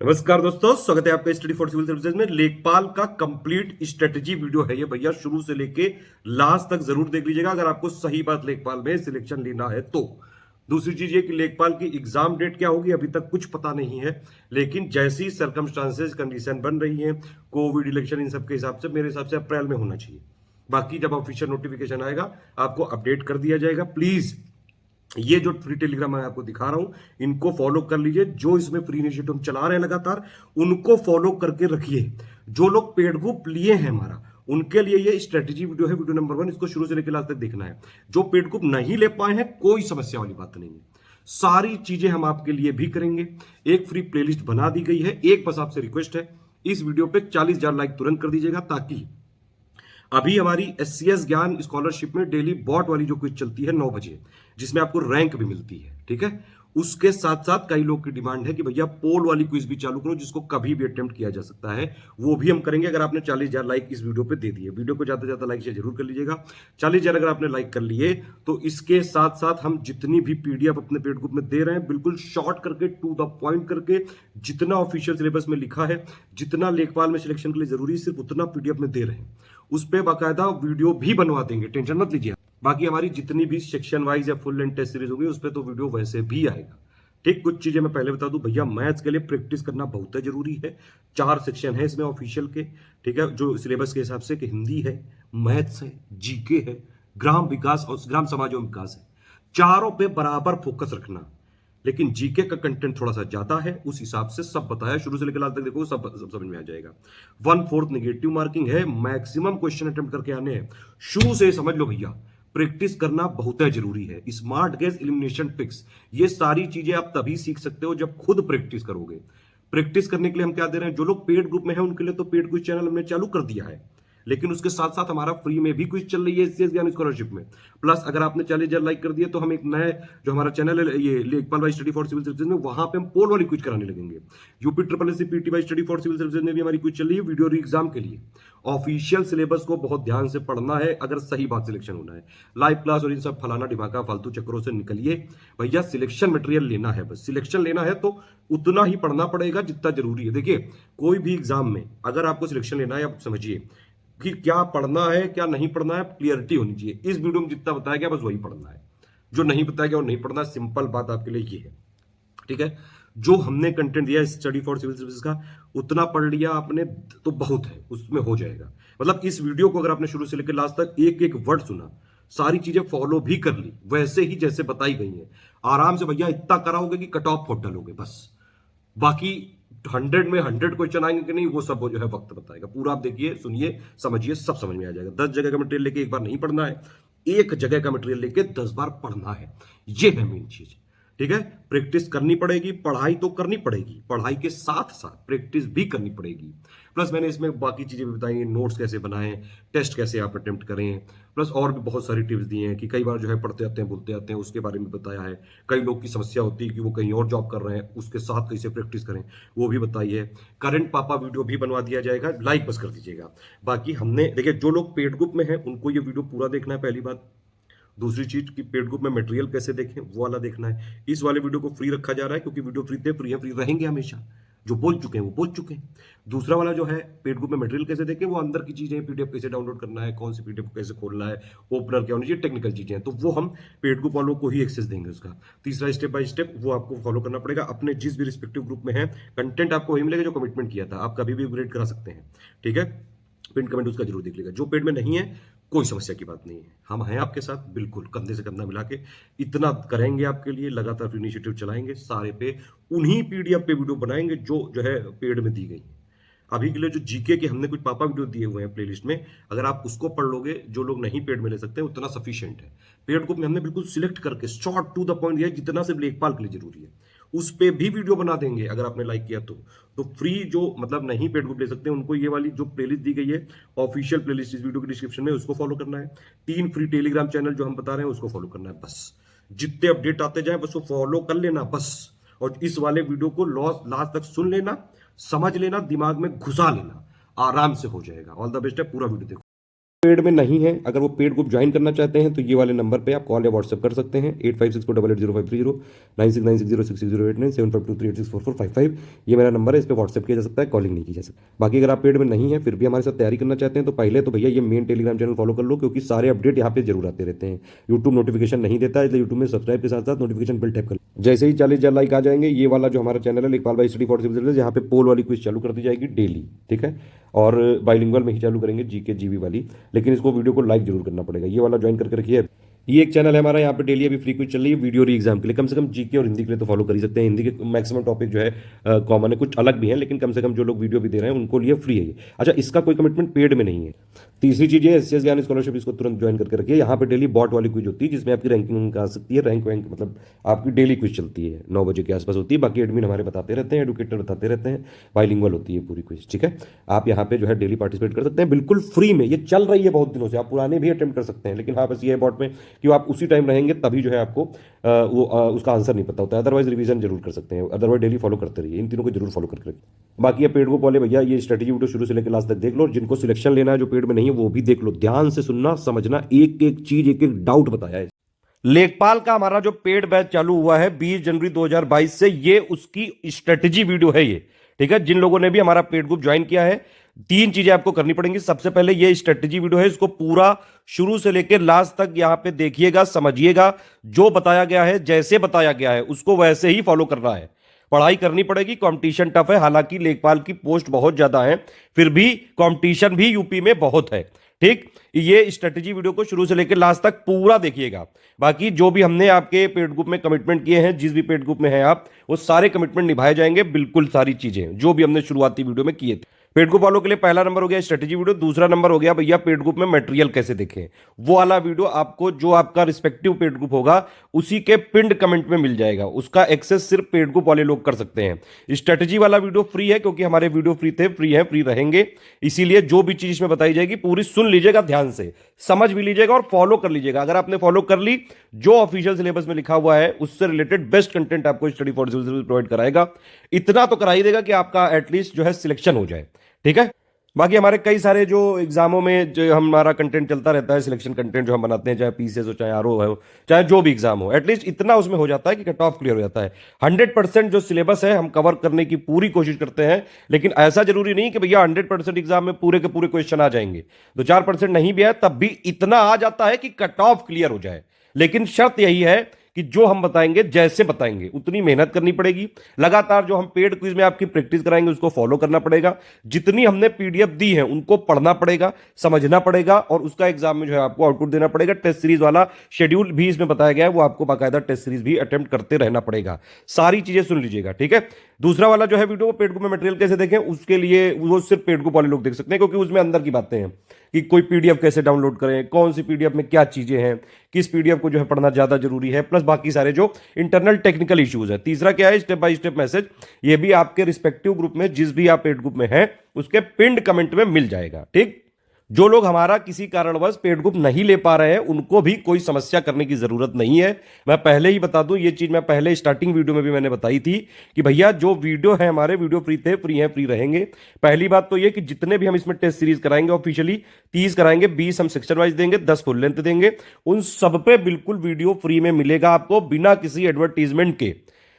नमस्कार दोस्तों, स्वागत है आपका स्टडी फॉर सिविल सर्विसेज में। लेखपाल का कंप्लीट स्ट्रेटेजी वीडियो है ये भैया, शुरू से लेके लास्ट तक जरूर देख लीजिएगा अगर आपको सही बात लेखपाल में सिलेक्शन लेना है तो। दूसरी चीज ये कि लेखपाल की एग्जाम डेट क्या होगी अभी तक कुछ पता नहीं है, लेकिन जैसी सर्कमस्टांसेस कंडीशन बन रही है, कोविड इलेक्शन, इन सब के हिसाब से मेरे हिसाब से अप्रैल में होना चाहिए। बाकी जब ऑफिशियल नोटिफिकेशन आएगा आपको अपडेट कर दिया जाएगा। प्लीज ये जो फ्री टेलीग्राम मैं आपको दिखा रहा हूं इनको फॉलो कर लीजिए। जो इसमें फ्री इनिशिएटिव चला रहे हैं लगातार उनको फॉलो करके रखिए। जो लोग पेड ग्रुप लिए हैं हमारा उनके लिए ये स्ट्रेटेजी वीडियो है, वीडियो नंबर 1। इसको शुरू से लेकर लास्ट तक देखना है। जो पेड ग्रुप नहीं ले पाए हैं कोई समस्या वाली बात नहीं है, सारी चीजें हम आपके लिए भी करेंगे। एक फ्री प्लेलिस्ट बना दी गई है। एक बस आपसे रिक्वेस्ट है, इस वीडियो पे 40,000 लाइक तुरंत कर दीजिएगा, ताकि अभी हमारी एससीएस ज्ञान स्कॉलरशिप में डेली बॉट वाली जो क्विज चलती है 9 बजे, जिसमें आपको रैंक भी मिलती है, ठीक है, उसके साथ साथ कई लोग की डिमांड है कि भैया पोल वाली क्विज भी चालू करो जिसको कभी भी अटेम्प्ट किया जा सकता है। वो भी हम करेंगे अगर आपने 40,000 लाइक इस वीडियो पे दे दिए। वीडियो को ज्यादा से ज्यादा लाइक शेयर जरूर कर लीजिएगा। 40,000 अगर आपने लाइक कर लिए तो इसके साथ साथ हम जितनी भी पीडीएफ अपने पेड ग्रुप में दे रहे हैं, बिल्कुल शॉर्ट करके, टू द पॉइंट करके, जितना ऑफिशियल सिलेबस में लिखा है, जितना लेखपाल में सिलेक्शन के लिए जरूरी सिर्फ उतना पीडीएफ में दे रहे हैं। उस पर बाकायदा वीडियो भी बनवा देंगे, टेंशन मत लीजिए। बाकी हमारी जितनी भी सेक्शन वाइज या फुल लेंथ टेस्ट सीरीज होगी उस पर तो वीडियो वैसे भी आएगा। ठीक, कुछ चीजें मैं पहले बता दूं भैया, मैथ्स के लिए प्रैक्टिस करना बहुत जरूरी है। 4 सेक्शन है इसमें ऑफिशियल के, ठीक है, जो सिलेबस के हिसाब से, कि हिंदी है, मैथ्स है, जीके है, ग्राम विकास और ग्राम समाज एवं विकास है। चारों पे बराबर फोकस रखना, लेकिन जीके का कंटेंट थोड़ा सा ज्यादा है, उस हिसाब से सब बताया शुरू से लेकर लास्ट तक देखो, सब समझ में आ जाएगा। 1/4 नेगेटिव मार्किंग है, मैक्सिमम क्वेश्चन अटेम्प्ट करके आने हैं। शुरू से समझ लो भैया, प्रैक्टिस करना बहुत जरूरी है। स्मार्ट गैस, एलिमिनेशन ट्रिक्स, ये सारी चीजें आप तभी सीख सकते हो जब खुद प्रैक्टिस करोगे। प्रैक्टिस करने के लिए हम क्या दे रहे हैं, जो लोग पेड ग्रुप में हैं उनके लिए तो पेड क्विज चैनल हमने चालू कर दिया है, लेकिन उसके साथ साथ हमारा फ्री में भी क्विज चल रही है एससीएस ज्ञान स्कॉलरशिप में। प्लस अगर आपने 40,000 लाइक कर दिया तो हम एक नए जो हमारा चैनल है ये लेखपाल by study for civil services में, वहां पे हम पोल वाली क्विज कराने लगेंगे। UP triple SC PT by study for civil services में भी हमारी क्विज चल रही है वीडियो एग्जाम के लिए। ऑफिशियल सिलेबस को बहुत ध्यान से पढ़ना है अगर सही बात सिलेक्शन होना है। लाइव क्लास और इन सब फलाना ढिमाका फालतू चक्करों से निकलिए भैया, सिलेक्शन मटेरियल लेना है। बस सिलेक्शन लेना है तो उतना ही पढ़ना पड़ेगा जितना जरूरी है। देखिए, कोई भी एग्जाम में अगर आपको सिलेक्शन लेना है, आप समझिए कि क्या पढ़ना है क्या नहीं पढ़ना है, क्लियरिटी होनी चाहिए। इस वीडियो में जितना बताया गया बस वही पढ़ना है, जो नहीं बताया गया वो नहीं पढ़ना। सिंपल बात आपके लिए ये है, ठीक है। जो हमने कंटेंट दिया स्टडी फॉर सिविल सर्विसेज का, उतना पढ़ लिया आपने तो बहुत है, उसमें हो जाएगा। मतलब इस वीडियो को अगर आपने शुरू से लेकर लास्ट तक एक एक वर्ड सुना, सारी चीजें फॉलो भी कर ली वैसे ही जैसे बताई गई है, आराम से भैया इतना कराओगे कि कट ऑफ फोड़ डालोगे बस। बाकी 100 में 100 क्वेश्चन आएंगे कि नहीं वो सब जो है वक्त बताएगा। पूरा आप देखिए, सुनिए, समझिए, सब समझ में आ जाएगा। 10 जगह का मटेरियल लेके एक बार नहीं पढ़ना है, एक जगह का मटेरियल लेके 10 बार पढ़ना है। ये है मेन चीज, ठीक है। प्रैक्टिस करनी पड़ेगी, पढ़ाई तो करनी पड़ेगी, पढ़ाई के साथ साथ प्रैक्टिस भी करनी पड़ेगी। प्लस मैंने इसमें बाकी चीजें भी बताई, नोट्स कैसे बनाएं, टेस्ट कैसे आप अटेम्प्ट करें, प्लस और भी बहुत सारी टिप्स दिए हैं कि कई बार जो है पढ़ते आते हैं भूलते आते हैं, उसके बारे में बताया है। कई लोग की समस्या होती है कि वो कहीं और जॉब कर रहे हैं, उसके साथ कैसे प्रैक्टिस करें वो भी बताइए है। करंट पापा वीडियो भी बनवा दिया जाएगा, लाइक बस कर दीजिएगा। बाकी हमने देखिए, जो लोग पेड ग्रुप में है उनको ये वीडियो पूरा देखना है, पहली बात। दूसरी चीज कि पेड ग्रुप में मटेरियल कैसे देखें वो वाला देखना है। इस वाले वीडियो को फ्री रखा जा रहा है क्योंकि वीडियो फ्री थे, फ्री है, फ्री रहेंगे हमेशा। जो बोल चुके हैं वो बोल चुके हैं। दूसरा वाला जो है पेड ग्रुप में मटेरियल कैसे देखें, वो अंदर की चीजें, पीडीएफ कैसे डाउनलोड करना है, कौन सी पीडीएफ को कैसे खोलना है, ओपनर क्या होनी चाहिए, टेक्निकल चीजें हैं, तो वो हम पेड ग्रुप वालों को ही एक्सेस देंगे उसका। तीसरा स्टेप बाय स्टेप वो आपको फॉलो करना पड़ेगा। अपने जिस भी रिस्पेक्टिव ग्रुप में है कंटेंट आपको वही मिलेगा जो कमिटमेंट किया था, आप कभी भी अपग्रेड करा सकते हैं, ठीक है। पिन कमेंट उसका जरूर देख लीजिएगा। जो पेड में नहीं है कोई समस्या की बात नहीं है, हम हैं आपके साथ, बिल्कुल कंधे से कंधा मिला के इतना करेंगे आपके लिए। लगातार इनिशिएटिव चलाएंगे, सारे पे उन्हीं पीडीएफ पे वीडियो बनाएंगे जो है पेड में दी गई। अभी के लिए जो जीके के हमने कुछ पापा वीडियो दिए हुए हैं प्लेलिस्ट में, अगर आप उसको पढ़ लोगे, जो लोग नहीं पेड में ले सकते उतना सफिशिएंट है। पेड ग्रुप में हमने बिल्कुल सिलेक्ट करके शॉर्ट टू द पॉइंट दिया, जितना सिर्फ लेखपाल के लिए जरूरी है उस पे भी वीडियो बना देंगे अगर आपने लाइक किया तो फ्री जो मतलब नहीं पेड ग्रुप ले सकते उनको ये वाली जो प्लेलिस्ट दी गई है ऑफिशियल प्लेलिस्ट, इस वीडियो के डिस्क्रिप्शन में, उसको फॉलो करना है। 3 फ्री टेलीग्राम चैनल जो हम बता रहे हैं उसको फॉलो करना है बस। जितने अपडेट आते जाए बस वो फॉलो कर लेना बस। और इस वाले वीडियो को लास्ट तक सुन लेना, समझ लेना, दिमाग में घुसा लेना, आराम से हो जाएगा। ऑल द बेस्ट है, पूरा वीडियो देखो। पेड में नहीं है, अगर वो पेड ग्रुप ज्वाइन करना चाहते हैं तो ये वाले नंबर पे आप कॉल या व्हाट्सएप कर सकते हैं 8564880530 9696066089 7523864455। ये मेरा नंबर है, इस पर व्हाट्सएप किया जा सकता है, कॉलिंग नहीं की जा सकती। बाकी अगर आप पेड में नहीं है फिर भी हमारे साथ तैयारी करना चाहते हैं तो पहले तो भैया ये मेन टेलीग्राम चैनल फॉलो कर लो, क्योंकि सारे अपडेट यहाँ पे जरूर आते रहते हैं। यूट्यूब नोटिफिकेशन नहीं देता है, इसलिए यूट्यूब में सब्सक्राइब के साथ साथ नोटिफिकेशन बिल टैप कर लो। जैसे ही 40,000 लाइक आ जाएंगे, ये वाला जो हमारा चैनल है लेखपाल बाई स्टडी फॉर सिविल, यहाँ पे पोल वाली क्विज चालू कर दी जाएगी डेली, ठीक है, और बाइलिंगुअल में ही चालू करेंगे, जीके जीवी वाली, लेकिन इसको वीडियो को लाइक जरूर करना पड़ेगा। ये वाला ज्वाइन करके रखिए। ये एक चैनल है हमारा, यहाँ पे डेली अभी फ्री क्विज चल रही है वीडियो री एग्जाम के लिए, कम से कम जीके और हिंदी के लिए तो फॉलो कर ही सकते हैं। हिंदी के मैक्सिमम टॉपिक जो है कॉमन है, कुछ अलग भी है, लेकिन कम से कम जो लोग वीडियो भी दे रहे हैं उनको लिए फ्री है ये। अच्छा, इसका कोई कमिटमेंट पेड में नहीं है। तीसरी चीज है एससीएस ज्ञान स्कॉलरशिप, इसको तुरंत ज्वाइन करके रखिए। यहाँ पे डेली बॉट वाली क्विज होती है जिसमें आपकी रैंकिंग आ सकती है, रैंक वैंक मतलब आपकी डेली क्विज चलती है 9 बजे के आसपास होती है। बाकी एडमिन हमारे बताते रहते हैं, एडुकेटर बताते रहते हैं, बाइलिंगुअल होती है पूरी क्विज, ठीक है। आप यहाँ पे जो है डेली पार्टिसिपेट कर सकते हैं बिल्कुल फ्री में। ये चल रही है बहुत दिनों से, आप पुराने भी अटेम्प्ट कर सकते हैं, लेकिन हाँ बस ये बॉट में कि आप उसी टाइम रहेंगे तभी जो है आपको उसका आंसर नहीं पता होता है। अदरवाइज रिवीजन जरूर कर सकते हैं, अदरवाइज डेली फॉलो करते रहिए। इन तीनों को जरूर फॉलो करके रखिए। बाकी ये पेड ग्रुप वाले भैया ये स्ट्रेटेजी वीडियो शुरू से लेकर लास्ट तक देख लो, जिनको सिलेक्शन लेना है जो पेड में नहीं है वो भी देख लो, ध्यान से सुनना समझना, एक एक चीज एक एक डाउट बताया है। लेखपाल का हमारा जो पेड बैच चालू हुआ है 20 जनवरी 2022 से, ये उसकी स्ट्रेटेजी वीडियो है ये, ठीक है। जिन लोगों ने भी हमारा पेड ग्रुप ज्वाइन किया है, 3 चीजें आपको करनी पड़ेंगी। सबसे पहले ये स्ट्रेटेजी वीडियो है, इसको पूरा शुरू से लेकर लास्ट तक यहां पे देखिएगा, समझिएगा। जो बताया गया है, जैसे बताया गया है उसको वैसे ही फॉलो करना है। पढ़ाई करनी पड़ेगी, कंपटीशन टफ है, हालांकि लेखपाल की पोस्ट बहुत ज्यादा है, फिर भी कंपटीशन भी यूपी में बहुत है, ठीक। ये स्ट्रेटेजी वीडियो को शुरू से लेकर लास्ट तक पूरा देखिएगा। बाकी जो भी हमने आपके पेड ग्रुप में कमिटमेंट किए हैं, जिस भी पेड ग्रुप में हैं आप, वो सारे कमिटमेंट निभाए जाएंगे, बिल्कुल सारी चीजें जो भी हमने शुरुआती वीडियो में किए थे। पेड ग्रुप वालों के लिए पहला नंबर हो गया स्ट्रेटेजी वीडियो, दूसरा नंबर हो गया भैया पेड ग्रुप में मटेरियल कैसे देखें। वो वाला वीडियो आपको जो आपका रिस्पेक्टिव पेड ग्रुप होगा उसी के पिंड कमेंट में मिल जाएगा, उसका एक्सेस सिर्फ पेड ग्रुप वाले लोग कर सकते हैं। स्ट्रेटेजी वाला वीडियो फ्री है, क्योंकि हमारे वीडियो फ्री थे, फ्री है, फ्री रहेंगे, इसीलिए जो भी चीज इसमें बताई जाएगी पूरी सुन लीजिएगा, ध्यान से समझ भी लीजिएगा और फॉलो कर लीजिएगा। अगर आपने फॉलो कर ली, जो ऑफिशियल सिलेबस में लिखा हुआ है उससे रिलेटेड बेस्ट कंटेंट आपको study for civil service provide कराएगा। इतना तो करा ही देगा कि आपका एटलीस्ट जो है सिलेक्शन हो जाए, ठीक है। बाकी हमारे कई सारे जो एग्जामों में जो हमारा कंटेंट चलता रहता है, सिलेक्शन कंटेंट जो हम बनाते हैं, चाहे पीसीएस हो, चाहे आरओ हो, चाहे जो भी एग्जाम हो, एटलीस्ट इतना उसमें हो जाता है कि कट ऑफ क्लियर हो जाता है। 100% जो सिलेबस है हम कवर करने की पूरी कोशिश करते हैं, लेकिन ऐसा जरूरी नहीं कि भैया 100% एग्जाम में पूरे के पूरे क्वेश्चन आ जाएंगे। 2-4% नहीं भी आए तब भी इतना आ जाता है कि कट ऑफ क्लियर हो जाए। लेकिन शर्त यही है कि जो हम बताएंगे, जैसे बताएंगे, उतनी मेहनत करनी पड़ेगी। लगातार जो हम पेड क्विज में आपकी प्रैक्टिस कराएंगे उसको फॉलो करना पड़ेगा। जितनी हमने पीडीएफ दी है उनको पढ़ना पड़ेगा, समझना पड़ेगा, और उसका एग्जाम में जो है आपको आउटपुट देना पड़ेगा। टेस्ट सीरीज वाला शेड्यूल भी इसमें बताया गया है, वो आपको बाकायदा टेस्ट सीरीज भी अटेम्प्ट करते रहना पड़ेगा। सारी चीजें सुन लीजिएगा, ठीक है। दूसरा वाला जो है वीडियो पेड ग्रुप में मटेरियल कैसे देखें, उसके लिए वो सिर्फ पेड ग्रुप वाले लोग देख सकते हैं, क्योंकि उसमें अंदर की बातें हैं कि कोई पीडीएफ कैसे डाउनलोड करें, कौन सी पीडीएफ में क्या चीजें हैं, किस पीडीएफ को जो है पढ़ना ज्यादा जरूरी है, प्लस बाकी सारे जो इंटरनल टेक्निकल इश्यूज है। तीसरा क्या है, स्टेप बाय स्टेप मैसेज, ये भी आपके रिस्पेक्टिव ग्रुप में, जिस भी आप पेड ग्रुप में हैं उसके पिंड कमेंट में मिल जाएगा, ठीक। जो लोग हमारा किसी कारणवश पेड ग्रुप नहीं ले पा रहे हैं उनको भी कोई समस्या करने की जरूरत नहीं है। मैं पहले ही बता दूं, ये चीज मैं पहले स्टार्टिंग वीडियो में भी मैंने बताई थी कि भैया जो वीडियो है हमारे, वीडियो फ्री थे, फ्री हैं, फ्री रहेंगे। पहली बात तो ये कि जितने भी हम इसमें टेस्ट सीरीज कराएंगे ऑफिशियली 30 कराएंगे, 20 हम सेक्शन वाइज देंगे, 10 फुल लेंथ देंगे, उन सब पे बिल्कुल वीडियो फ्री में मिलेगा आपको, बिना किसी एडवर्टीजमेंट के।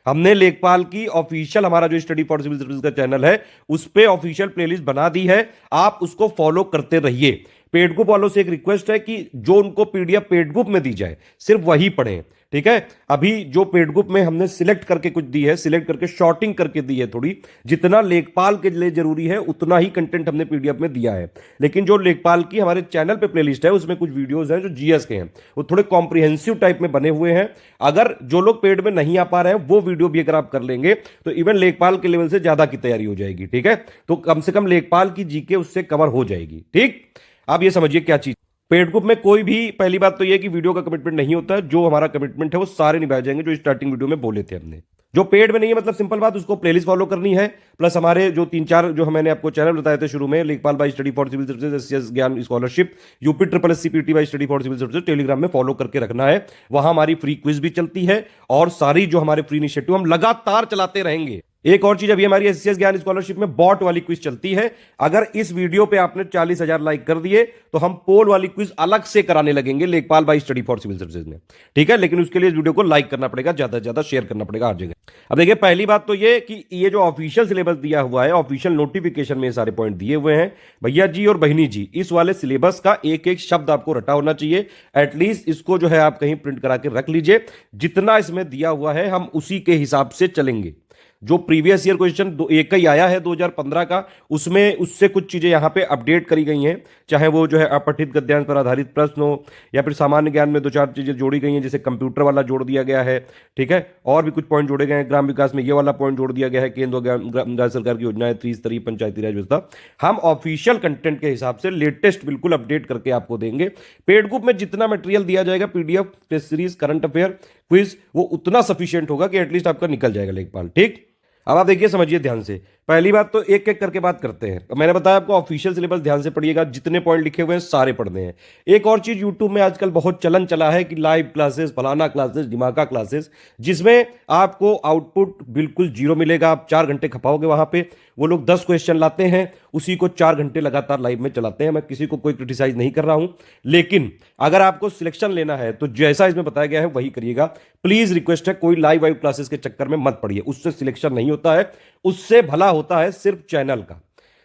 हमने लेखपाल की ऑफिशियल, हमारा जो स्टडी फॉर सिविल सर्विस का चैनल है उस पे ऑफिशियल प्लेलिस्ट बना दी है, आप उसको फॉलो करते रहिए। पेड ग्रुप वालों से एक रिक्वेस्ट है कि जो उनको पीडीएफ पेड ग्रुप में दी जाए सिर्फ वही पढ़ें, ठीक है। अभी जो पेड ग्रुप में हमने सिलेक्ट करके कुछ दी है, सिलेक्ट करके शॉर्टिंग करके दी है थोड़ी, जितना लेखपाल के लिए जरूरी है उतना ही कंटेंट हमने पीडीएफ में दिया है। लेकिन जो लेखपाल की हमारे चैनल पे प्लेलिस्ट है उसमें कुछ वीडियोस हैं जो जीएस के हैं, वो थोड़े कॉम्प्रिहेंसिव टाइप में बने हुए हैं। अगर जो लोग पेड में नहीं आ पा रहे हैं वो वीडियो भी अगर आप कर लेंगे तो इवन लेखपाल के लेवल से ज्यादा की तैयारी हो जाएगी, ठीक है। तो कम से कम लेखपाल की जीके उससे कवर हो जाएगी, ठीक। आप ये समझिए क्या चीज, पेड ग्रुप में कोई भी, पहली बात तो यह कि वीडियो का कमिटमेंट नहीं होता, जो हमारा कमिटमेंट है वो सारे निभाए जाएंगे जो स्टार्टिंग वीडियो में बोले थे हमने। जो पेड में नहीं है मतलब सिंपल बात, उसको प्लेलिस्ट फॉलो करनी है, प्लस हमारे जो 3-4 जो मैंने आपको चैनल बताए थे शुरू में, लेखपाल by study for civil services, SCS Gyan scholarship, UP SSC by study for civil services, Telegram में फॉलो करके रखना है। वहां हमारी फ्री क्विज भी चलती है और सारी जो हमारे फ्री इनिशिएटिव हम लगातार चलाते रहेंगे। एक और चीज, अभी हमारी एससीएस ज्ञान स्कॉलरशिप में बॉट वाली क्विज चलती है। अगर इस वीडियो पे आपने 40,000 लाइक कर दिए तो हम पोल वाली क्विज अलग से कराने लगेंगे लेखपाल by study for civil services में, ठीक है। लेकिन उसके लिए इस वीडियो को लाइक करना पड़ेगा, ज्यादा से ज्यादा शेयर करना पड़ेगा हर जगह। अब देखिए, पहली बात तो ये कि ये जो ऑफिशियल सिलेबस दिया हुआ है, ऑफिशियल नोटिफिकेशन में ये सारे पॉइंट दिए हुए हैं भैया जी और बहिनी जी, इस वाले सिलेबस का एक एक शब्द आपको रटा होना चाहिए। एटलीस्ट इसको जो है आप कहीं प्रिंट करा के रख लीजिए। जितना इसमें दिया हुआ है हम उसी के हिसाब से चलेंगे। जो प्रीवियस ईयर क्वेश्चन एक ही आया है 2015 का, उसमें उससे कुछ चीजें यहां पे अपडेट करी गई हैं, चाहे वो जो है अपठित गद्यांश पर आधारित प्रश्न हो या फिर सामान्य ज्ञान में दो चार चीजें जोड़ी गई हैं, जैसे कंप्यूटर वाला जोड़ दिया गया है, ठीक है। और भी कुछ पॉइंट जोड़े गए हैं, ग्राम विकास में ये वाला पॉइंट जोड़ दिया गया है, केंद्र राज्य सरकार की योजनाएं, त्रिस्तरीय पंचायती राज व्यवस्था। हम ऑफिशियल कंटेंट के हिसाब से लेटेस्ट बिल्कुल अपडेट करके आपको देंगे। पेड ग्रुप में जितना मटेरियल दिया जाएगा, PDF, test series, current affair, quiz, वो उतना सफिशियंट होगा कि एटलीस्ट आपका निकल जाएगा लेखपाल, ठीक। अब आप देखिए, समझिए ध्यान से। पहली बात तो एक एक करके बात करते हैं। मैंने बताया आपको ऑफिशियल सिलेबस ध्यान से पढ़िएगा, जितने पॉइंट लिखे हुए हैं सारे पढ़ने हैं। एक और चीज, यूट्यूब में आजकल बहुत चलन चला है कि लाइव क्लासेस, फलाना क्लासेस, दिमागा क्लासेस, जिसमें आपको आउटपुट बिल्कुल जीरो मिलेगा। आप 4 घंटे खपाओगे वहां पे। वो लोग 10 क्वेश्चन लाते हैं, उसी को 4 घंटे लगातार लाइव में चलाते हैं। मैं किसी को कोई क्रिटिसाइज नहीं कर रहा हूं, लेकिन अगर आपको सिलेक्शन लेना है तो जैसा इसमें बताया गया है वही करिएगा। प्लीज रिक्वेस्ट है, कोई लाइव वाइव क्लासेस के चक्कर में मत पड़िए, उससे सिलेक्शन नहीं होता है। उससे भला होता है सिर्फ चैनल का।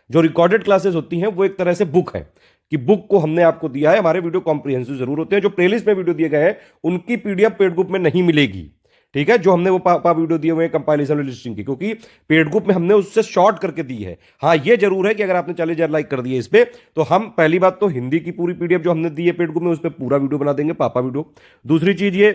जो रिकॉर्डेड क्लासेस होती हैं वो एक तरह से बुक है, कि बुक को हमने आपको दिया है। हमारे वीडियो कॉम्प्रिहेंसिव जरूर होते हैं। जो प्लेलिस्ट में वीडियो दिए गए हैं उनकी पीडीएफ पेड ग्रुप में नहीं मिलेगी, ठीक है। जो हमने वो पापा वीडियो दिए हुए हैं कंपाइलेशन लिस्टिंग की, क्योंकि पेड ग्रुप में हमने उससे शॉर्ट करके दी है। हाँ, ये जरूर है कि अगर आपने 40,000 लाइक कर दिए इस पे, तो हम पहली बात तो हिंदी की पूरी पीडीएफ जो हमने दी है पेड ग्रुप में, उस पर पूरा वीडियो बना देंगे, पापा वीडियो। दूसरी चीज ये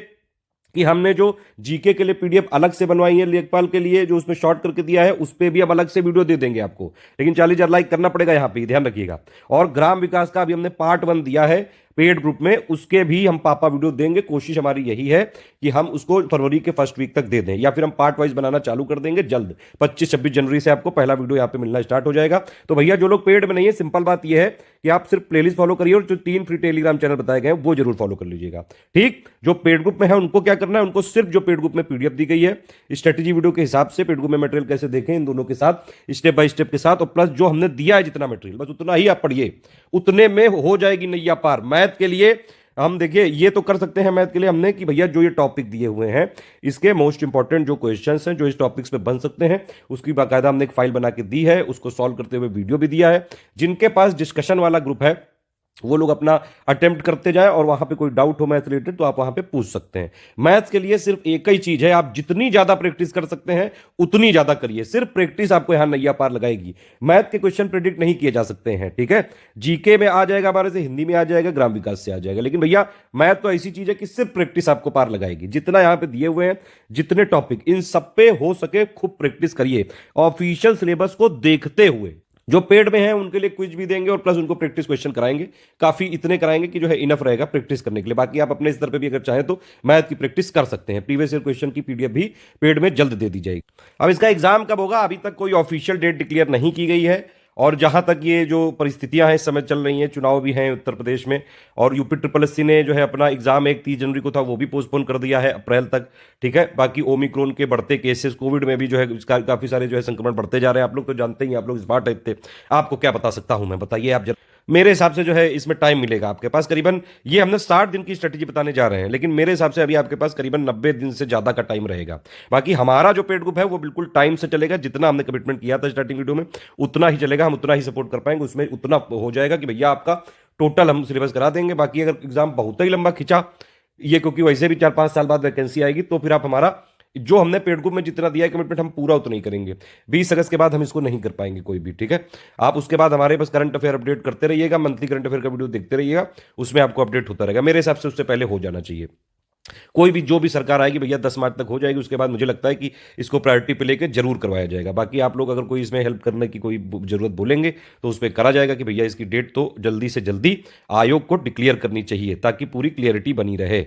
कि हमने जो जीके के लिए पीडीएफ अलग से बनवाई है लेखपाल के लिए, जो उसमें शॉर्ट करके दिया है, उस पर भी हम अलग से वीडियो दे देंगे आपको। लेकिन 40,000 लाइक करना पड़ेगा, यहां पे ध्यान रखिएगा। और ग्राम विकास का अभी हमने पार्ट 1 दिया है पेड ग्रुप में, उसके भी हम पापा वीडियो देंगे। कोशिश हमारी यही है कि हम उसको फरवरी के फर्स्ट वीक तक दे दें, या फिर हम पार्ट वाइज बनाना चालू कर देंगे जल्द। 25-26 जनवरी से आपको पहला वीडियो यहां पे मिलना स्टार्ट हो जाएगा। तो भैया जो लोग पेड में नहीं है, सिंपल बात यह है कि आप सिर्फ प्लेलिस्ट फॉलो करिए, और जो 3 फ्री टेलीग्राम चैनल बताए गए हैं वो जरूर फॉलो कर लीजिएगा, ठीक। जो पेड ग्रुप में है उनको क्या करना है, उनको सिर्फ जो पेड ग्रुप में पीडीएफ दी गई है स्ट्रेटेजी वीडियो के हिसाब से, पेड ग्रुप में मटेरियल कैसे देखें इन दोनों के साथ, स्टेप बाय स्टेप के साथ, और प्लस जो हमने दिया है जितना मटेरियल, बस उतना ही आप पढ़िए, उतने में हो जाएगी नैया पार। मैथ के लिए हम देखिए ये तो कर सकते हैं मैथ के लिए हमने कि भैया जो ये टॉपिक दिए हुए हैं, इसके मोस्ट इंपॉर्टेंट जो क्वेश्चंस हैं जो इस टॉपिक्स पे बन सकते हैं, उसकी बाकायदा हमने एक फाइल बना के दी है, उसको सॉल्व करते हुए वीडियो भी दिया है। जिनके पास डिस्कशन वाला ग्रुप है वो लोग अपना अटेम्प्ट करते जाएं, और वहां पे कोई डाउट हो मैथ रिलेटेड तो आप वहां पे पूछ सकते हैं। मैथ्स के लिए सिर्फ एक ही चीज है, आप जितनी ज्यादा प्रैक्टिस कर सकते हैं उतनी ज्यादा करिए। सिर्फ प्रैक्टिस आपको यहां नैया पार लगाएगी। मैथ के क्वेश्चन प्रेडिक्ट नहीं किए जा सकते हैं, ठीक है। जीके में आ जाएगा हमारे से, हिंदी में आ जाएगा, ग्राम विकास से आ जाएगा, लेकिन भैया मैथ तो ऐसी चीज है कि सिर्फ प्रैक्टिस आपको पार लगाएगी। जितना यहां पे दिए हुए हैं, जितने टॉपिक, इन सब पे हो सके खूब प्रैक्टिस करिए, ऑफिशियल सिलेबस को देखते हुए। जो पेड में हैं उनके लिए क्विज भी देंगे, और प्लस उनको प्रैक्टिस क्वेश्चन कराएंगे, काफी इतने कराएंगे कि जो है इनफ रहेगा प्रैक्टिस करने के लिए। बाकी आप अपने स्तर पे भी अगर चाहें तो मैथ की प्रैक्टिस कर सकते हैं। प्रीवियस ईयर क्वेश्चन की पीडीएफ भी पेड में जल्द दे दी जाएगी। अब इसका एग्जाम कब होगा, अभी तक कोई ऑफिशियल डेट डिक्लेयर नहीं की गई है। और जहां तक ये जो परिस्थितियां हैं इस समय चल रही हैं, चुनाव भी हैं उत्तर प्रदेश में, और यूपी SSC ने जो है अपना एग्जाम 30 जनवरी को था वो भी पोस्टपोन कर दिया है अप्रैल तक, ठीक है। बाकी ओमिक्रॉन के बढ़ते केसेस, कोविड में भी जो है काफी सारे जो है संक्रमण बढ़ते जा रहे हैं। आप लोग तो जानते ही, आप लोग स्मार्ट टाइप थे, आपको क्या बता सकता हूं मैं, बताइए आप जरा। मेरे हिसाब से जो है इसमें टाइम मिलेगा आपके पास करीबन, ये हमने 60 दिन की स्ट्रेटेजी बताने जा रहे हैं, लेकिन मेरे हिसाब से अभी आपके पास करीबन 90 दिन से ज्यादा का टाइम रहेगा। बाकी हमारा जो पेड ग्रुप है वो बिल्कुल टाइम से चलेगा, जितना हमने कमिटमेंट किया था स्टार्टिंग वीडियो में उतना ही चलेगा, हम उतना ही सपोर्ट कर पाएंगे, उसमें उतना हो जाएगा कि भैया आपका टोटल हम सिलेबस करा देंगे। बाकी अगर एग्जाम बहुत ही लंबा खिंचा ये, क्योंकि वैसे भी 4-5 साल बाद वैकेंसी आएगी, तो फिर आप हमारा जो हमने पेड ग्रुप में जितना दिया है कमिटमेंट, हम पूरा उतना ही करेंगे। 20 अगस्त के बाद हम इसको नहीं कर पाएंगे कोई भी, ठीक है। आप उसके बाद हमारे पास करंट अफेयर अपडेट करते रहिएगा, मंथली करंट अफेयर का वीडियो देखते रहिएगा, उसमें आपको अपडेट होता रहेगा। मेरे हिसाब से उससे पहले हो जाना चाहिए। कोई भी जो भी सरकार आएगी भैया 10 मार्च तक हो जाएगी, उसके बाद मुझे लगता है कि इसको प्रायोरिटी पे लेकर जरूर करवाया जाएगा। बाकी आप लोग अगर कोई इसमें हेल्प करने की कोई जरूरत बोलेंगे तो उस पर करा जाएगा कि भैया इसकी डेट तो जल्दी से जल्दी आयोग को डिक्लेयर करनी चाहिए, ताकि पूरी क्लियरिटी बनी रहे,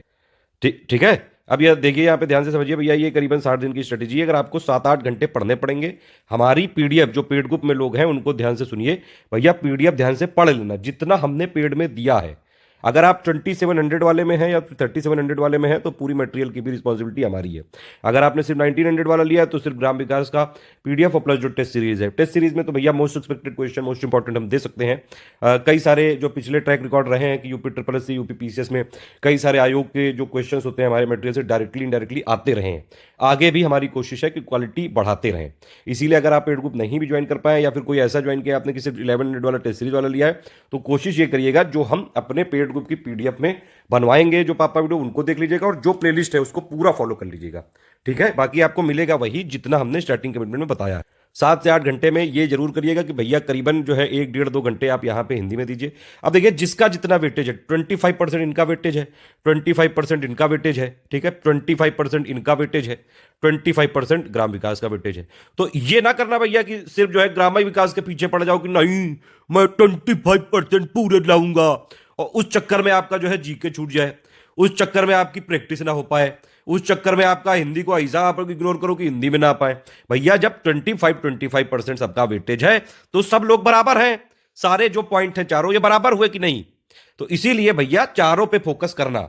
ठीक है। अब यह देखिए, यहाँ पे ध्यान से समझिए भैया, ये करीबन 60 दिन की स्ट्रेटेजी है। अगर आपको 7-8 घंटे पढ़ने पड़ेंगे, हमारी पीडीएफ जो पेड ग्रुप में लोग हैं उनको ध्यान से सुनिए भैया, पीडीएफ ध्यान से पढ़ लेना, जितना हमने पेड में दिया है अगर आप 2700 वाले में हैं या 3700 वाले में हैं तो पूरी मटेरियल की भी रिस्पॉन्सिबिलिटी हमारी है। अगर आपने सिर्फ 1900 वाला लिया है तो सिर्फ ग्राम विकास का पीडीएफ और प्लस जो टेस्ट सीरीज है, टेस्ट सीरीज में तो भैया most expected question, most important हम दे सकते हैं। कई सारे जो पिछले ट्रैक रिकॉर्ड रहे हैं कि UP triple S C, UP PCS में कई सारे आयोग के जो क्वेश्चन होते हैं हमारे मटेरियल से डायरेक्टली इनडायरेक्टली आते रहे हैं। आगे भी हमारी कोशिश है कि क्वालिटी बढ़ाते रहें। इसीलिए अगर आप पेड ग्रुप नहीं भी ज्वाइन कर पाए या फिर कोई ऐसा ज्वाइन किया आपने कि सिर्फ 1100 वाला टेस्ट सीरीज वाला लिया है, तो कोशिश ये करिएगा जो हम अपने पेड ग्रुप की पीडीएफ में बनवाएंगे, जो पापा वीडियो उनको देख लीजिएगा और जो प्लेलिस्ट है उसको पूरा फॉलो कर लीजिएगा। ठीक है, बाकी आपको मिलेगा वही जितना हमने स्टार्टिंग कमिटमेंट में बताया है। 7 से 8 घंटे में ये जरूर करिएगा कि भैया करीबन जो है 1 डेढ़ 2 घंटे आप यहाँ पे हिंदी में दीजिए। अब देखिए जिसका जितना वेटेज है, 25% इनका वेटेज है, 25% इनका वेटेज है, ठीक है, 25% इनका वेटेज है, 25% ग्राम विकास का वेटेज है। तो ये ना करना भैया कि सिर्फ जो है ग्रामीण विकास के पीछे पड़ जाओ कि नहीं मैं 25% पूरे लाऊंगा, और उस चक्कर में आपका जो है जीके छूट जाए, उस चक्कर में आपकी प्रैक्टिस ना हो पाए, उस चक्कर में आपका हिंदी को ऐसा आप इग्नोर करो कि हिंदी में ना पाए। भैया जब 25% सबका वेटेज है तो सब लोग बराबर हैं, सारे जो पॉइंट हैं चारों ये बराबर हुए कि नहीं। तो इसीलिए भैया चारों पे फोकस करना।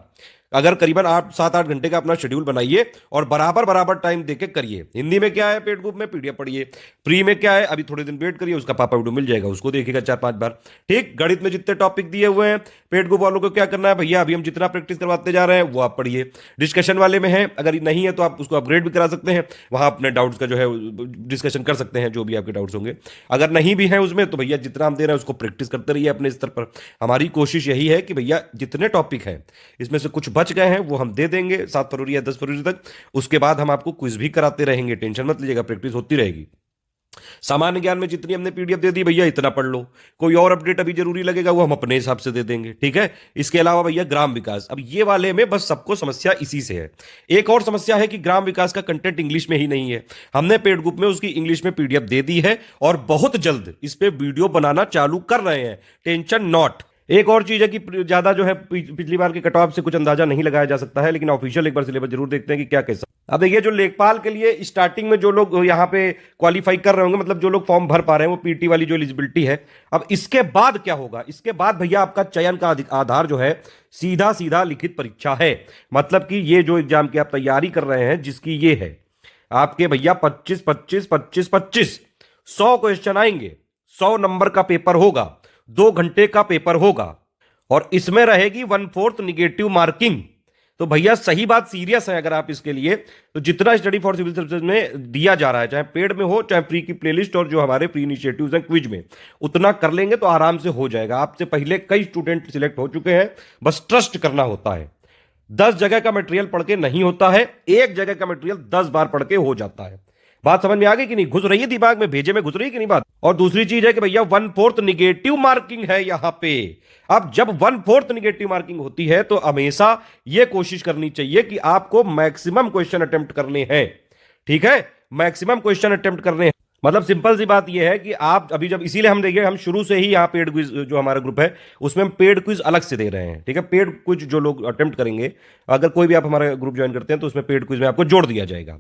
अगर करीबन 7-8 घंटे का अपना शेड्यूल बनाइए और बराबर बराबर टाइम देके करिए। हिंदी में क्या है पेड ग्रुप में पीडीएफ पढ़िए, प्री में क्या है अभी थोड़े दिन वेट करिए, उसका पापा वीडियो मिल जाएगा, उसको देखिएगा 4-5 बार। ठीक, गणित में जितने टॉपिक दिए हुए हैं पेड ग्रुप वालों को क्या करना है भैया, अभी हम जितना प्रैक्टिस करवाते जा रहे हैं वो आप पढ़िए। डिस्कशन वाले में है, अगर नहीं है तो आप उसको अपग्रेड भी करा सकते हैं, वहां अपने डाउट्स का जो है डिस्कशन कर सकते हैं, जो भी आपके डाउट्स होंगे। अगर नहीं भी है उसमें तो भैया जितना हम दे रहे हैं उसको प्रैक्टिस करते रहिए अपने स्तर पर। हमारी कोशिश यही है कि भैया जितने टॉपिक हैं इसमें से कुछ बच गए हैं वो हम दे देंगे 7 फरवरी या 10 फरवरी तक। उसके बाद हम आपको क्विज भी कराते रहेंगे, टेंशन मत लीजिएगा, प्रैक्टिस होती रहेगी। सामान्य ज्ञान में जितनी हमने पीडीएफ दे दी भैया इतना पढ़ लो, कोई और अपडेट अभी जरूरी लगेगा वो हम अपने हिसाब से दे देंगे। ठीक है, इसके अलावा भैया ग्राम विकास, अब ये वाले में बस सबको समस्या इसी से है। एक और समस्या है कि ग्राम विकास का कंटेंट इंग्लिश में ही नहीं है। हमने पेड ग्रुप में उसकी इंग्लिश में पीडीएफ दे दी है और बहुत जल्द इस पे वीडियो बनाना चालू कर रहे हैं, टेंशन नॉट। एक और चीज है कि ज्यादा जो है पिछली बार के कट ऑफ से कुछ अंदाजा नहीं लगाया जा सकता है, लेकिन ऑफिशियल एक बार सिलेबस जरूर देखते हैं कि क्या कैसा। अब देखिए जो लेखपाल के लिए स्टार्टिंग में जो लोग यहाँ पे क्वालिफाई कर रहे होंगे, मतलब जो लोग फॉर्म भर पा रहे हैं, वो पीटी वाली जो एलिजिबिलिटी है। अब इसके बाद क्या होगा, इसके बाद भैया आपका चयन का आधार जो है सीधा सीधा लिखित परीक्षा है। मतलब कि ये जो एग्जाम की आप तैयारी कर रहे हैं जिसकी ये है आपके भैया 25 100 क्वेश्चन आएंगे, 100 नंबर का पेपर होगा, 2 घंटे का पेपर होगा और इसमें रहेगी 1/4 निगेटिव मार्किंग। तो भैया सही बात, सीरियस है अगर आप इसके लिए, तो जितना स्टडी फॉर सिविल सर्विसेज में दिया जा रहा है, चाहे पेड में हो चाहे फ्री की प्लेलिस्ट और जो हमारे फ्री इनिशिएटिव्स हैं क्विज में, उतना कर लेंगे तो आराम से हो जाएगा। आपसे पहले कई स्टूडेंट सिलेक्ट हो चुके हैं, बस ट्रस्ट करना होता है। 10 जगह का मटेरियल पढ़ के नहीं होता है, एक जगह का मटेरियल 10 बार पढ़ के हो जाता है। बात समझ में आ गई कि नहीं, घुस रही है दिमाग में, भेजे में घुस रही है कि नहीं बात। और दूसरी चीज है कि भैया 1/4 निगेटिव मार्किंग है यहां पे। अब जब 1/4 निगेटिव मार्किंग होती है तो हमेशा यह कोशिश करनी चाहिए कि आपको मैक्सिमम क्वेश्चन अटेम्प्ट करने हैं। ठीक है, मैक्सिमम क्वेश्चन अटेम्प्ट करने हैं। मतलब सिंपल सी बात यह है कि आप अभी जब, इसीलिए हम देखिए हम शुरू से ही यहाँ पेड क्विज जो हमारा ग्रुप है उसमें हम पेड क्विज अलग से दे रहे हैं। ठीक है, पेड क्विज जो लोग अटेम्प्ट करेंगे, अगर कोई भी आप हमारा ग्रुप ज्वाइन करते हैं तो उसमें पेड क्विज में आपको जोड़ दिया जाएगा।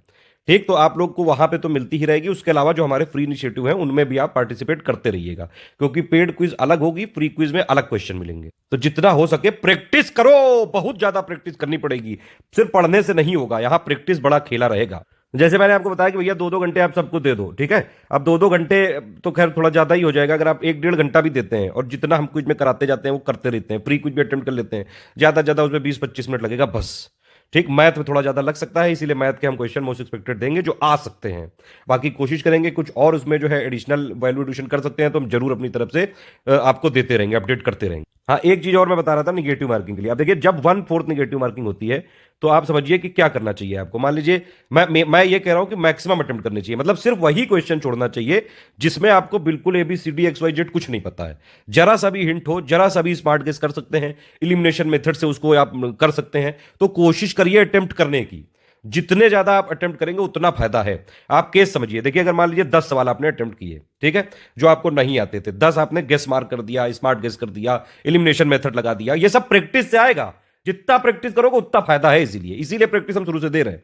ठीक, तो आप लोग को वहां पे तो मिलती ही रहेगी। उसके अलावा जो हमारे फ्री इनिशिएटिव हैं उनमें भी आप पार्टिसिपेट करते रहिएगा, क्योंकि पेड क्विज अलग होगी, फ्री क्विज में अलग क्वेश्चन मिलेंगे। तो जितना हो सके प्रैक्टिस करो, बहुत ज्यादा प्रैक्टिस करनी पड़ेगी, सिर्फ पढ़ने से नहीं होगा, यहां प्रैक्टिस बड़ा खेला रहेगा। जैसे मैंने आपको बताया कि भैया 2-2 घंटे आप सबको दे दो। ठीक है, अब 2-2 घंटे तो खैर थोड़ा ज्यादा ही हो जाएगा। अगर आप 1-1.5 घंटा भी देते हैं और जितना हम क्विज में कराते जाते हैं वो करते रहते हैं, फ्री क्विज भी अटेम्प्ट कर लेते हैं, ज्यादा ज्यादा उसमें 20-25 मिनट लगेगा बस। ठीक, मैथ में थोड़ा ज्यादा लग सकता है, इसीलिए मैथ के हम क्वेश्चन मोस्ट एक्सपेक्टेड देंगे जो आ सकते हैं। बाकी कोशिश करेंगे कुछ और उसमें जो है एडिशनल वैल्यू एडिशन कर सकते हैं तो हम जरूर अपनी तरफ से आपको देते रहेंगे, अपडेट करते रहेंगे। हाँ, एक चीज और मैं बता रहा था निगेटिव मार्किंग के लिए। अब देखिए जब 1/4 निगेटिव मार्किंग होती है तो आप समझिए कि क्या करना चाहिए आपको। मान लीजिए मैं ये कह रहा हूं कि मैक्सिमम अटेम्प्ट करनी चाहिए, मतलब सिर्फ वही क्वेश्चन छोड़ना चाहिए जिसमें आपको बिल्कुल ABCD XYZ कुछ नहीं पता है। जरा सा भी हिंट हो, जरा सा भी स्मार्ट गेस कर सकते हैं, इलिमिनेशन मेथड से उसको आप कर सकते हैं। तो कोशिश करिए अटेम्प्ट करने की, जितने ज्यादा आप अटेम्प्ट करेंगे उतना फायदा है। आप केस समझिए, देखिए अगर मान लीजिए 10 सवाल आपने अटेम्प्ट किए, ठीक है, जो आपको नहीं आते थे, 10 आपने गेस मार्क कर दिया, स्मार्ट गेस कर दिया, इलिमिनेशन मेथड लगा दिया, ये सब प्रैक्टिस से आएगा। जितना प्रैक्टिस करोगे उतना फायदा है, इसीलिए प्रैक्टिस हम शुरू से दे रहे हैं।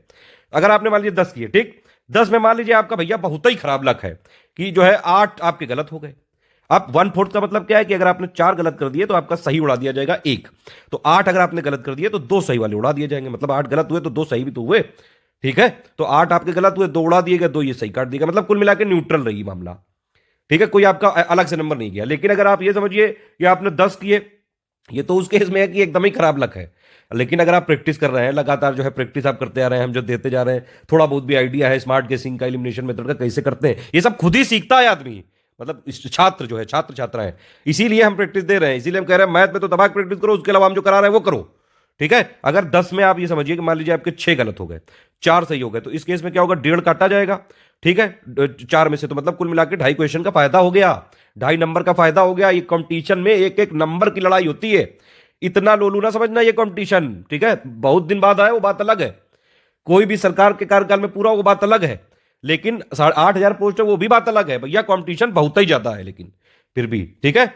अगर आपने मान लीजिए 10 किए, ठीक, 10 में मान लीजिए आपका भैया बहुत ही खराब लक है कि जो है 8 आपके गलत हो गए। अब 1/4 का मतलब क्या है कि अगर आपने 4 गलत कर दिए तो आपका सही उड़ा दिया जाएगा 1। तो 8 अगर आपने गलत कर दिए तो 2 सही वाले उड़ा दिए जाएंगे, मतलब 8 गलत हुए तो 2 सही भी तो हुए। ठीक है, तो 8 आपके गलत हुए, 2 उड़ा दिए गए, 2 ये सही काट दिएगा, मतलब कुल मिला के न्यूट्रल रही मामला। ठीक है, कोई आपका अलग से नंबर नहीं गया। लेकिन अगर आप ये समझिए कि आपने 10 किए, ये तो उस केस में है कि एकदम ही खराब लक है। लेकिन अगर आप प्रैक्टिस कर रहे हैं लगातार, जो है प्रैक्टिस आप करते आ रहे हैं, हम जो देते जा रहे हैं, थोड़ा बहुत भी आइडिया है स्मार्ट गेसिंग का, एलिमिनेशन मेथड का कैसे करते हैं, ये सब खुद ही सीखता है आदमी, मतलब छात्र जो है, छात्र छात्राएं, इसीलिए हम प्रैक्टिस दे रहे हैं, इसीलिए हम कह रहे हैं मैथ में तो दबाक प्रैक्टिस करो, उसके अलावा हम जो करा रहे हैं वो करो। ठीक है, अगर 10 में आप ये समझिए कि मान लीजिए आपके 6 गलत हो गए, 4 सही हो गए, तो इस केस में क्या होगा, 1.5 काटा जाएगा। ठीक है, 4 में से, तो मतलब कुल मिला के 2.5 क्वेश्चन का फायदा हो गया, 2.5 नंबर का फायदा हो गया। ये कंपटीशन में एक एक नंबर की लड़ाई होती है, इतना लोलू ना समझना ये कंपटीशन। ठीक है, बहुत दिन बाद आए वो बात अलग है, कोई भी सरकार के कार्यकाल में पूरा वो बात अलग है, लेकिन 8,500 पोस्ट है वो भी बात अलग है भैया, कंपटीशन बहुत ही ज्यादा है, लेकिन फिर भी ठीक है,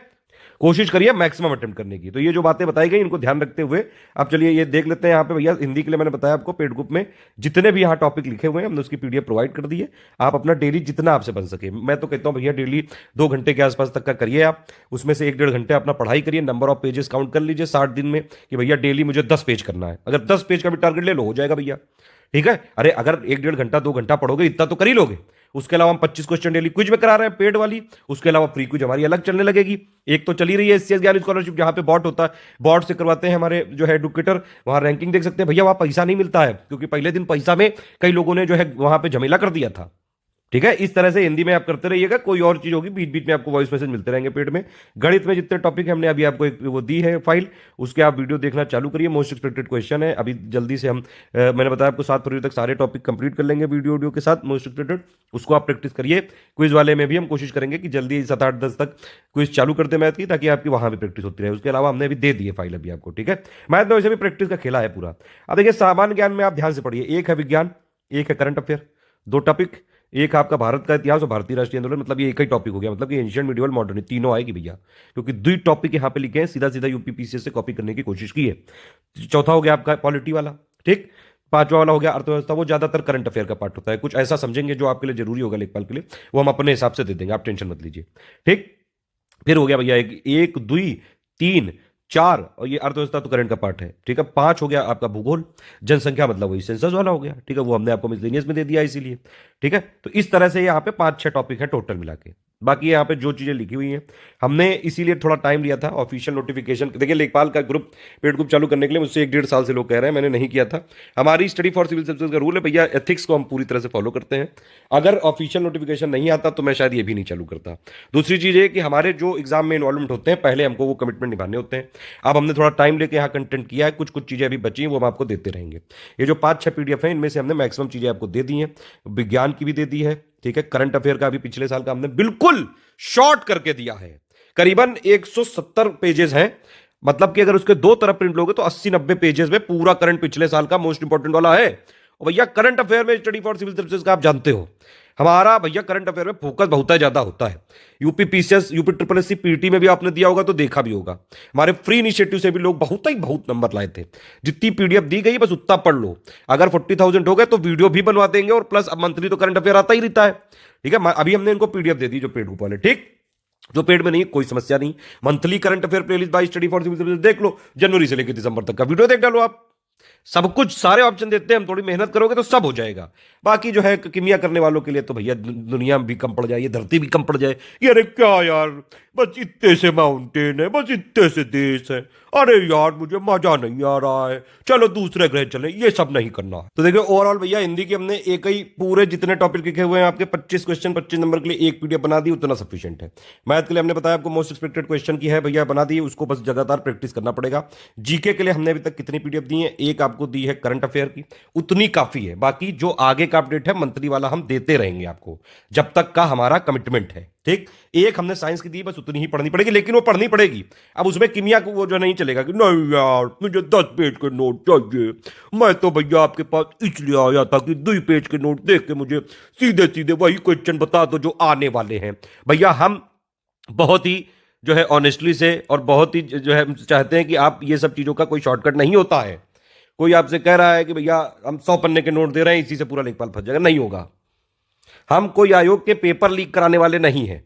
कोशिश करिए मैक्सिमम अटेम्प्ट करने की। तो ये जो बातें बताई गई इनको ध्यान रखते हुए आप चलिए ये देख लेते हैं यहाँ पे भैया, हिंदी के लिए मैंने बताया आपको पेड ग्रुप में जितने भी यहाँ टॉपिक लिखे हुए हैं हमने उसकी पीडीएफ प्रोवाइड कर दी है। आप अपना डेली जितना आपसे बन सके, मैं तो कहता हूँ भैया डेली 2 घंटे के आसपास तक का करिए आप, उसमें से 1-1.5 घंटे अपना पढ़ाई करिए, नंबर ऑफ पेजेस काउंट कर लीजिए 60 दिन में कि भैया डेली मुझे 10 पेज करना है, अगर 10 पेज का भी टारगेट ले लो हो जाएगा भैया। ठीक है, अरे अगर 1-1.5 घंटा 2 घंटा पढ़ोगे इतना तो कर ही लोगे। उसके अलावा हम 25 क्वेश्चन डेली क्विज में करा रहे हैं पेड वाली, उसके अलावा फ्री क्विज हमारी अलग चलने लगेगी। एक तो चली रही है एससीएस ज्ञान स्कॉलरशिप, जहां पे बॉट होता है, बॉट से करवाते हैं हमारे जो है एडुकेटर, वहां रैंकिंग देख सकते हैं भैया, वहां पैसा नहीं मिलता है, क्योंकि पहले दिन पैसा में कई लोगों ने जो है वहां पे झमेला कर दिया था। ठीक है, इस तरह से हिंदी में आप करते रहिएगा, कोई और चीज होगी बीच बीच में आपको वॉइस मैसेज मिलते रहेंगे पेड में। गणित में जितने टॉपिक है हमने अभी आपको एक वो दी है फाइल, उसके आप वीडियो देखना चालू करिए, मोस्ट एक्सपेक्टेड क्वेश्चन है अभी जल्दी से हम मैंने बताया आपको 7 फरवरी तक सारे टॉपिक कंप्लीट कर लेंगे वीडियो के साथ मोस्ट एक्सपेक्टेड, उसको आप प्रैक्टिस करिए। क्विज वाले में भी हम कोशिश करेंगे कि जल्दी 7-8-10 तक क्विज चालू करते मैथ की, ताकि आपकी वहां भी प्रैक्टिस होती रहे। उसके अलावा हमने अभी दे दी है फाइल अभी आपको। ठीक है, मैथ में वैसे भी प्रैक्टिस का खेला है पूरा। अब देखिए सामान्य ज्ञान में आप ध्यान से पढ़िए, एक है विज्ञान, एक है करंट अफेयर, 2 टॉपिक, एक आपका भारत का इतिहास और भारतीय राष्ट्रीय आंदोलन, मतलब ये एक ही टॉपिक हो गया, मतलब कि एंशिएंट मिडिवल मॉडर्न तीनों आएगी भैया, क्योंकि 2 टॉपिक यहां पे लिखे हैं, सीधा सीधा यूपी पीसीएस से कॉपी करने की कोशिश की है। चौथा हो गया आपका पॉलिटी वाला, ठीक, 5वां वाला हो गया अर्थव्यवस्था, वो ज्यादातर करंट अफेयर का पार्ट होता है, कुछ ऐसा समझेंगे जो आपके लिए जरूरी होगा लेखपाल के लिए, वो हम अपने हिसाब से दे देंगे, आप टेंशन मत लीजिए। ठीक, फिर हो गया भैया 1 2 3 4, और ये अर्थव्यवस्था तो करंट का पार्ट है। ठीक है, 5 हो गया आपका भूगोल, जनसंख्या मतलब वही सेंसस वाला हो गया। ठीक है, वो हमने आपको मिसलेनियस में दे दिया इसीलिए। ठीक है, तो इस तरह से यहाँ पे 5-6 टॉपिक है टोटल मिला के, बाकी यहाँ पे जो चीजें लिखी हुई हैं हमने इसीलिए थोड़ा टाइम लिया था। ऑफिशियल नोटिफिकेशन देखिए, लेखपाल का ग्रुप पेड ग्रुप चालू करने के लिए मुझसे 1-1.5 साल से लोग कह रहे हैं, मैंने नहीं किया था। हमारी स्टडी फॉर सिविल सर्विसेज का रूल है भैया, एथिक्स को हम पूरी तरह से फॉलो करते हैं। अगर ऑफिशियल नोटिफिकेशन नहीं आता तो मैं शायद ये भी नहीं चालू करता। दूसरी चीज है कि हमारे जो एग्जाम में इन्वॉल्वमेंट होते हैं पहले हमको वो कमिटमेंट निभाने होते हैं। अब हमने थोड़ा टाइम लेके यहाँ कंटेंट किया है, कुछ कुछ चीजें अभी बची हैं वो हम आपको देते रहेंगे। ये जो 5-6 पीडीएफ है इनमें से हमने मैक्सिमम चीजें आपको दे दी हैं, विज्ञान की भी दे दी है। ठीक है, करंट अफेयर का भी पिछले साल का हमने बिल्कुल शॉर्ट करके दिया है, करीबन 170 पेजेस हैं, मतलब कि अगर उसके 2 तरफ प्रिंट लोगे तो 80-90 पेजेस में पूरा करंट पिछले साल का मोस्ट इंपॉर्टेंट वाला है। और भैया करंट अफेयर में स्टडी फॉर सिविल सर्विसेज का आप जानते हो हमारा भैया करंट अफेयर में फोकस बहुत ज्यादा होता है। UP PCS, UP triple SC PT में भी आपने दिया होगा तो देखा भी होगा, हमारे फ्री इनिशिएटिव से भी लोग बहुत नंबर लाए थे। जितनी पीडीएफ दी गई बस उतना पढ़ लो, अगर 40,000 हो गए तो वीडियो भी बनवा देंगे, और प्लस अब मंथली तो करंट अफेयर आता ही रहता है। ठीक है, अभी हमने इनको पीडीएफ दे दी जो पेड ग्रुप वाले, ठीक, जो पेड में नहीं कोई समस्या नहीं, monthly current affair playlist by study for civil services देख लो, जनवरी से लेकर दिसंबर तक का वीडियो देख डालो आप, सब कुछ सारे ऑप्शन देते हैं हम, थोड़ी मेहनत करोगे तो सब हो जाएगा। बाकी जो है किमिया करने वालों के लिए तो भैया दुनिया भी कम पड़ जाए, ये धरती भी कम पड़ जाए, ये अरे क्या यार बस इतने से माउंटेन है, बस इतने से देश है, अरे यार मुझे मजा नहीं आ रहा है, चलो दूसरे ग्रह चले, ये सब नहीं करना। तो देखिए ओवरऑल भैया हिंदी के हमने एक ही पूरे जितने टॉपिक लिखे हुए हैं आपके 25 क्वेश्चन 25 नंबर के लिए एक पीडीएफ बना दी, उतना सफिशिएंट है। मैथ के लिए हमने बताया आपको मोस्ट एक्सपेक्टेड क्वेश्चन की है भैया बना दी, उसको बस लगातार प्रैक्टिस करना पड़ेगा। जीके के लिए हमने अभी तक कितनी पीडीएफ दी है, एक आपको दी है करंट अफेयर की, उतनी काफी है। बाकी जो आगे का अपडेट है मंथली वाला हम देते रहेंगे आपको जब तक का हमारा कमिटमेंट है। ठीक, एक हमने साइंस की दी, बस उतनी ही पढ़नी पड़ेगी, लेकिन वो पढ़नी पड़ेगी। अब उसमें किमिया को वो जो नहीं चलेगा कि नहीं यार मुझे 10 पेज के नोट चाहिए, मैं तो भैया आपके पास इसलिए आया था कि 2 पेज के नोट देख के मुझे सीधे सीधे वही क्वेश्चन बता दो जो आने वाले हैं। भैया हम बहुत ही जो है ऑनेस्टली से और बहुत ही जो है चाहते हैं कि आप ये सब चीजों का कोई शॉर्टकट नहीं होता है। कोई आपसे कह रहा है कि भैया हम 100 पन्ने के नोट दे रहे हैं इसी से पूरा लेखपाल फंस जाएगा, नहीं होगा। हम कोई आयोग के पेपर लीक कराने वाले नहीं हैं,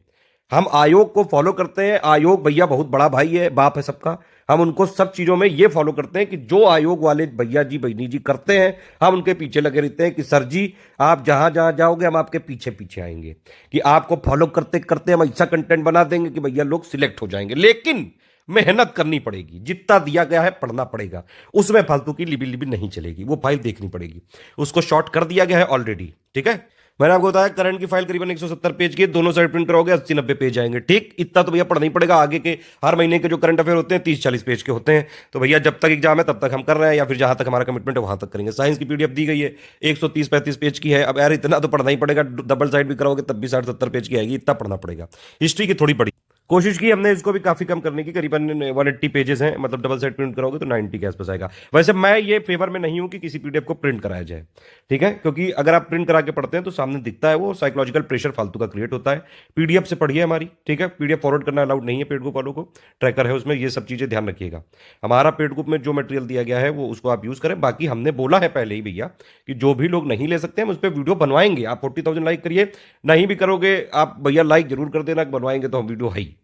हम आयोग को फॉलो करते हैं। आयोग भैया बहुत बड़ा भाई है, बाप है सबका। हम उनको सब चीजों में ये फॉलो करते हैं कि जो आयोग वाले भैया जी बहनी जी करते हैं, हम उनके पीछे लगे रहते हैं कि सर जी आप जहां जहां जाओगे हम आपके पीछे पीछे आएंगे, कि आपको फॉलो करते करते हम ऐसा कंटेंट बना देंगे कि भैया लोग सिलेक्ट हो जाएंगे। लेकिन मेहनत करनी पड़ेगी, जितना दिया गया है पढ़ना पड़ेगा, उसमें फालतू की लिबी लिबी नहीं चलेगी, वो फाइल देखनी पड़ेगी। उसको शॉर्ट कर दिया गया है ऑलरेडी, ठीक है। मैंने आपको बताया करंट की फाइल करीबन 170 पेज की, दोनों साइड प्रिंट करोगे 80-90 पेज आएंगे, ठीक। इतना तो भैया पढ़ना ही पड़ेगा। आगे के हर महीने के जो करंट अफेयर होते हैं 30-40 पेज के होते हैं। तो भैया जब तक एग्जाम है तब तक हम कर रहे हैं, या फिर जहां तक हमारा कमिटमेंट है वहां तक करेंगे। साइंस की पीडीएफ दी गई है 130-35 पेज की है। अब यार इतना तो पढ़ना ही पड़ेगा, डबल साइड भी करोगे तब भी 60-70 पेज की आएगी, इतना पढ़ना पड़ेगा। हिस्ट्री की थोड़ी बड़ी कोशिश की हमने इसको भी काफी कम करने की, करीबन 180 पेजेस हैं, मतलब डबल साइड प्रिंट करोगे तो 90 के आसपास आएगा। वैसे मैं ये फेवर में नहीं हूं कि किसी पीडीएफ को प्रिंट कराया जाए, ठीक है, क्योंकि अगर आप प्रिंट करा के पढ़ते हैं तो सामने दिखता है, वो साइकोलॉजिकल प्रेशर फालतू का क्रिएट होता है। पीडीएफ से पढ़िए हमारी, ठीक है। पीडीएफ फॉरवर्ड करना अलाउड नहीं है पेड ग्रुप वालों को, ट्रैकर है उसमें, ये सब चीजें ध्यान रखिएगा। हमारा पेड ग्रुप में जो मटेरियल दिया गया है वो उसको आप यूज करें। बाकी हमने बोला है पहले ही भैया कि जो भी लोग नहीं ले सकते हम उस पर वीडियो बनवाएंगे। आप 40,000 लाइक करिए, नहीं भी करोगे आप भैया लाइक जरूर कर देना, बनवाएंगे तो हम वीडियो है ही।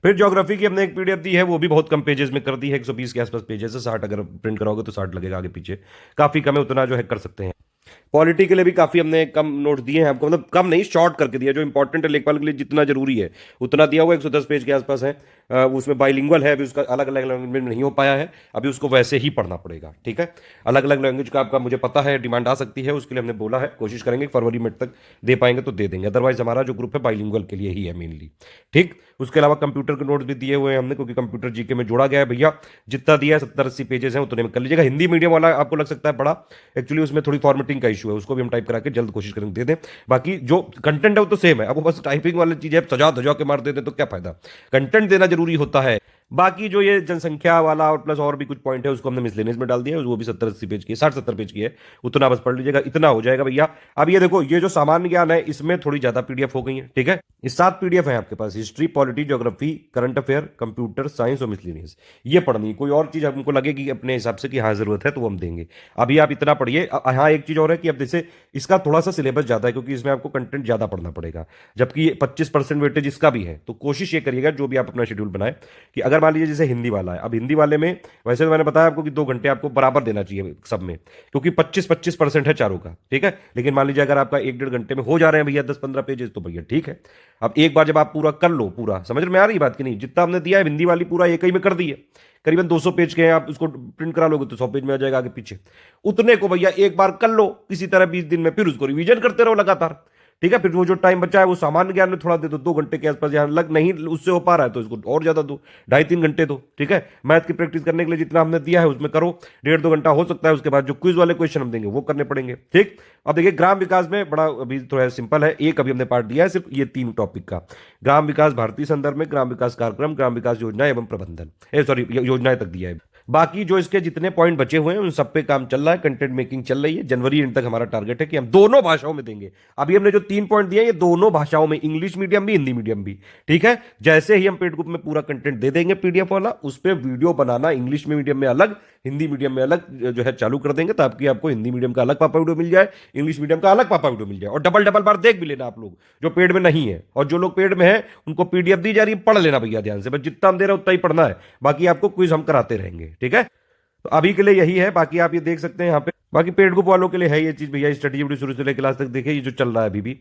फिर ज्योग्राफी की हमने एक पीडीएफ दी है, वो भी बहुत कम पेजेस में कर दी है, 120 के आसपास पेजेस है। 60 अगर प्रिंट कराओगे तो 60 लगेगा आगे पीछे, काफी कम है, उतना जो है कर सकते हैं। पॉलिटी के लिए भी काफी हमने कम नोट दिए हैं आपको, मतलब कम नहीं, शॉर्ट करके दिया, जो इंपॉर्टेंट है लेखपाल के लिए जितना जरूरी है उतना दिया हुआ। 110 पेज के आसपास है। उसमें बाइलिंगुअल है, अभी उसका अलग अलग लैंग्वेज में नहीं हो पाया है, अभी उसको वैसे ही पढ़ना पड़ेगा, ठीक है। अलग अलग लैंग्वेज का आपका मुझे पता है डिमांड आ सकती है, उसके लिए हमने बोला है, कोशिश करेंगे फरवरी मिड तक दे पाएंगे तो दे देंगे। अदरवाइज हमारा जो ग्रुप है बाइलिंगुअल के लिए ही है मेनली, ठीक। उसके अलावा कंप्यूटर के नोट्स भी दिए हुए हैं हमने, क्योंकि कंप्यूटर जीके में जोड़ा गया है भैया। जितना दिया है 70-80 पेजेस हैं, उतने में कर लीजिएगा। हिंदी मीडियम वाला आपको लग सकता है बड़ा, एक्चुअली उसमें थोड़ी फॉर्मेटिंग का इशू है, उसको भी हम टाइप करा के जल्द कोशिश करेंगे दे दें। बाकी जो कंटेंट है वो तो सेम है, अब वो बस टाइपिंग वाली चीज है, सजा धजा के मार देते तो क्या फायदा, कंटेंट देना जरूरी होता है। बाकी जो ये जनसंख्या वाला और प्लस और भी कुछ पॉइंट है उसको हमने मिसलेनियस में डाल दिया है, वो भी 70-80 पेज की है, 60-70 पेज की है, उतना बस पढ़ लीजिएगा, इतना हो जाएगा भैया। अब ये देखो, ये जो सामान्य ज्ञान है इसमें थोड़ी ज्यादा पीडीएफ हो गई है, ठीक है। ये 7 पीडीएफ है आपके पास, history, polity, geography, current affair, computer science और मिसलेनियस। ये पढ़नी, कोई और चीज हमको लगेगी अपने हिसाब से कि हाँ जरूरत है तो वो हम देंगे। अभी आप इतना पढ़िए। हाँ एक चीज और है कि अब जैसे इसका थोड़ा सा सिलेबस ज्यादा है, क्योंकि इसमें आपको कंटेंट ज्यादा पढ़ना पड़ेगा, जबकि 25% वेटेज इसका भी है। तो कोशिश ये करिएगा जो भी आप अपना शेड्यूल बनाए, कि अगर मान लीजिए जैसे हिंदी वाला है, अब हिंदी वाले में वैसे तो मैंने बताया आपको कि 2 घंटे आपको बराबर देना चाहिए सब में, क्योंकि 25-25% है चारों का, ठीक है। लेकिन मान लीजिए अगर आपका 1-1.5 घंटे में हो जा रहे हैं भैया 10-15 पेजेस, तो भैया ठीक है। अब एक बार जब आप पूरा कर लो, पूरा समझ में आ रही बात कि नहीं, जितना हमने दिया है हिंदी वाली पूरा एक ही में कर दी है, करीबन 200 पेज के हैं, आप उसको प्रिंट करा लोगे तो 100 पेज में आ जाएगा आगे पीछे। उतने को भैया एक बार कर लो किसी तरह 20 दिन में, फिर उसको रिवीजन करते रहो लगातार, ठीक है। फिर वो जो टाइम बचा है वो सामान्य ज्ञान में थोड़ा दे दो, 2 घंटे के आसपास, यहाँ लग नहीं उससे हो पा रहा है तो इसको और ज्यादा दो, 2.5-3 घंटे दो, ठीक है। मैथ की प्रैक्टिस करने के लिए जितना हमने दिया है उसमें करो, 1.5-2 घंटा हो सकता है। उसके बाद जो क्विज वाले क्वेश्चन हम देंगे वो करने पड़ेंगे, ठीक। अब देखिए ग्राम विकास में बड़ा अभी थोड़ा सिंपल है, एक अभी हमने पार्ट दिया है सिर्फ ये 3 टॉपिक का, ग्राम विकास भारतीय संदर्भ में, ग्राम विकास कार्यक्रम, ग्राम विकास योजना एवं प्रबंधन, सॉरी योजनाएं तक दिया है। बाकी जो इसके जितने पॉइंट बचे हुए हैं उन सब पे काम चल रहा है, कंटेंट मेकिंग चल रही है। जनवरी एंड तक हमारा टारगेट है कि हम दोनों भाषाओं में देंगे। अभी हमने जो 3 पॉइंट दिए ये दोनों भाषाओं में, इंग्लिश मीडियम भी हिंदी मीडियम भी, ठीक है। जैसे ही हम पेड ग्रुप में पूरा कंटेंट दे देंगे पीडीएफ वाला, उस पर वीडियो बनाना इंग्लिश मीडियम में अलग, हिंदी मीडियम में अलग जो है चालू कर देंगे, ताकि आपको हिंदी मीडियम का अलग पापा वीडियो मिल जाए, इंग्लिश मीडियम का अलग पापा वीडियो मिल जाए। और डबल डबल बार देख भी लेना आप लोग जो पेड में नहीं है, और जो लोग पेड में है उनको पीडीएफ दी जा रही है, पढ़ लेना भैया ध्यान से, बस जितना हम दे रहे हैं उतना ही पढ़ना है, बाकी आपको क्विज हम कराते रहेंगे, ठीक है। तो अभी के लिए यही है, बाकी आप ये देख सकते हैं यहाँ पे। बाकी पेड ग्रुप वालों के लिए है ये चीज भैया, स्ट्रेटेजी वीडियो शुरू से लेकर क्लास तक देखिए, ये जो चल रहा है अभी भी,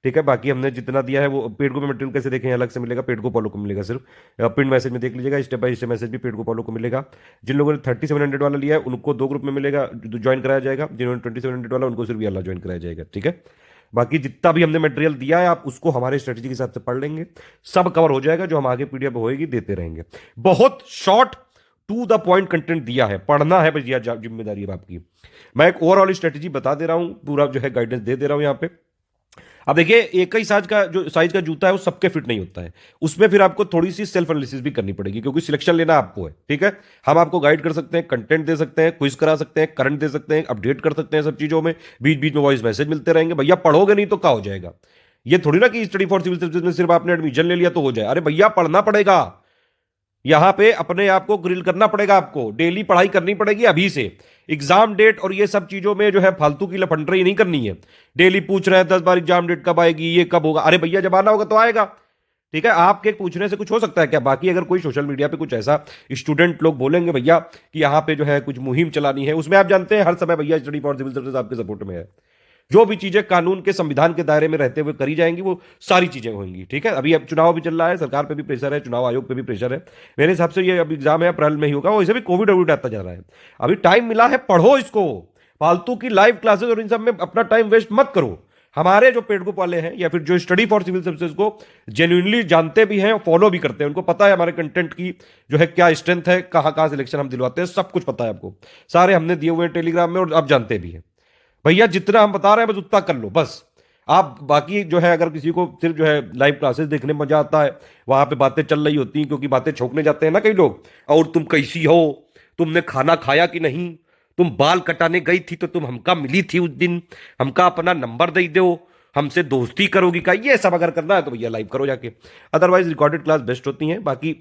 ठीक है। बाकी हमने जितना दिया है वो पेड ग्रुप में मटेरियल कैसे देखें अलग से मिलेगा, पेड ग्रुप वालों को मिलेगा सिर्फ, प्रिंट मैसेज में देख लीजिएगा, स्टेप बाय स्टेप मैसेज भी पेड ग्रुप वालों को मिलेगा। जिन लोगों ने 3700 वाला लिया है उनको 2 ग्रुप में मिलेगा, ज्वाइन कराया जाएगा। जिन्होंने 2700 वाला उनको सिर्फ ये वाला ज्वाइन कराया जाएगा, ठीक है। बाकी जितना भी हमने मटेरियल दिया है आप उसको हमारे स्ट्रेटेजी के हिसाब से पढ़ लेंगे, सब कवर हो जाएगा, जो हम आगे पीडीएफ होएगी देते रहेंगे। बहुत short to the point content दिया है, पढ़ना है भैया, जिम्मेदारी है आपकी। मैं एक ओवरऑल स्ट्रेटेजी बता दे रहा हूं, पूरा जो है गाइडेंस दे रहा हूं यहां पे। अब देखिए एक ही साइज का जूता है वो सबके फिट नहीं होता है, उसमें फिर आपको थोड़ी सी सेल्फ एनालिसिस भी करनी पड़ेगी, क्योंकि सिलेक्शन लेना आपको है, ठीक है। हम आपको गाइड कर सकते हैं, कंटेंट दे सकते हैं, क्विज करा सकते हैं, करंट दे सकते हैं, अपडेट कर सकते हैं सब चीजों में, बीच बीच में वॉइस मैसेज मिलते रहेंगे। भैया पढ़ोगे नहीं तो क्या हो जाएगा। ये थोड़ी ना कि स्टडी फॉर सिविल सर्विसेज में सिर्फ आपने एडमिशन ले लिया तो हो जाए, अरे भैया पढ़ना पड़ेगा, यहां पे अपने आप को ग्रिल करना पड़ेगा, आपको डेली पढ़ाई करनी पड़ेगी अभी से। एग्जाम डेट और ये सब चीजों में जो है फालतू की लफंडरी नहीं करनी है। डेली पूछ रहे हैं 10 बार एग्जाम डेट कब आएगी, ये कब होगा, अरे भैया जब आना होगा तो आएगा, ठीक है, आपके पूछने से कुछ हो सकता है क्या? बाकी अगर कोई सोशल मीडिया पे कुछ ऐसा स्टूडेंट लोग बोलेंगे भैया कि यहाँ पे जो है कुछ मुहिम चलानी है, उसमें आप जानते हैं हर समय भैया स्टडी फॉर सिविल सर्विसेज आपके सपोर्ट में है। जो भी चीजें कानून के संविधान के दायरे में रहते हुए करी जाएंगी वो सारी चीजें होंगी। ठीक है, अभी अब चुनाव भी चल रहा है, सरकार पे भी प्रेशर है, चुनाव आयोग पे भी प्रेशर है। मेरे हिसाब से ये अब एग्जाम है अप्रैल में ही होगा, वैसे भी कोविड वोविड आता जा रहा है, अभी टाइम मिला है, पढ़ो इसको। फालतू की लाइव क्लासेस और इन सब में अपना टाइम वेस्ट मत करो। हमारे जो पेड ग्रुप वाले हैं या फिर जो स्टडी फॉर सिविल सर्विसेज को जेन्युइनली जानते भी हैं और फॉलो भी करते हैं, उनको पता है हमारे कंटेंट की जो है क्या स्ट्रेंथ है, कहां कहां सिलेक्शन हम दिलवाते हैं, सब कुछ पता है आपको, सारे हमने दिए हुए हैं टेलीग्राम में और आप जानते भी हैं। भैया जितना हम बता रहे हैं बस उतना कर लो बस। आप बाकी जो है अगर किसी को सिर्फ जो है लाइव क्लासेस देखने में मजा आता है, वहां पे बातें चल रही होती हैं, क्योंकि बातें छोकने जाते हैं ना कई लोग, और तुम कैसी हो, तुमने खाना खाया कि नहीं, तुम बाल कटाने गई थी तो तुम हमका मिली थी उस दिन, हमका अपना नंबर दे दो, हमसे दोस्ती करोगी का, ये सब अगर करना है तो भैया लाइव करो जाके। अदरवाइज रिकॉर्डेड क्लास बेस्ट होती हैं। बाकी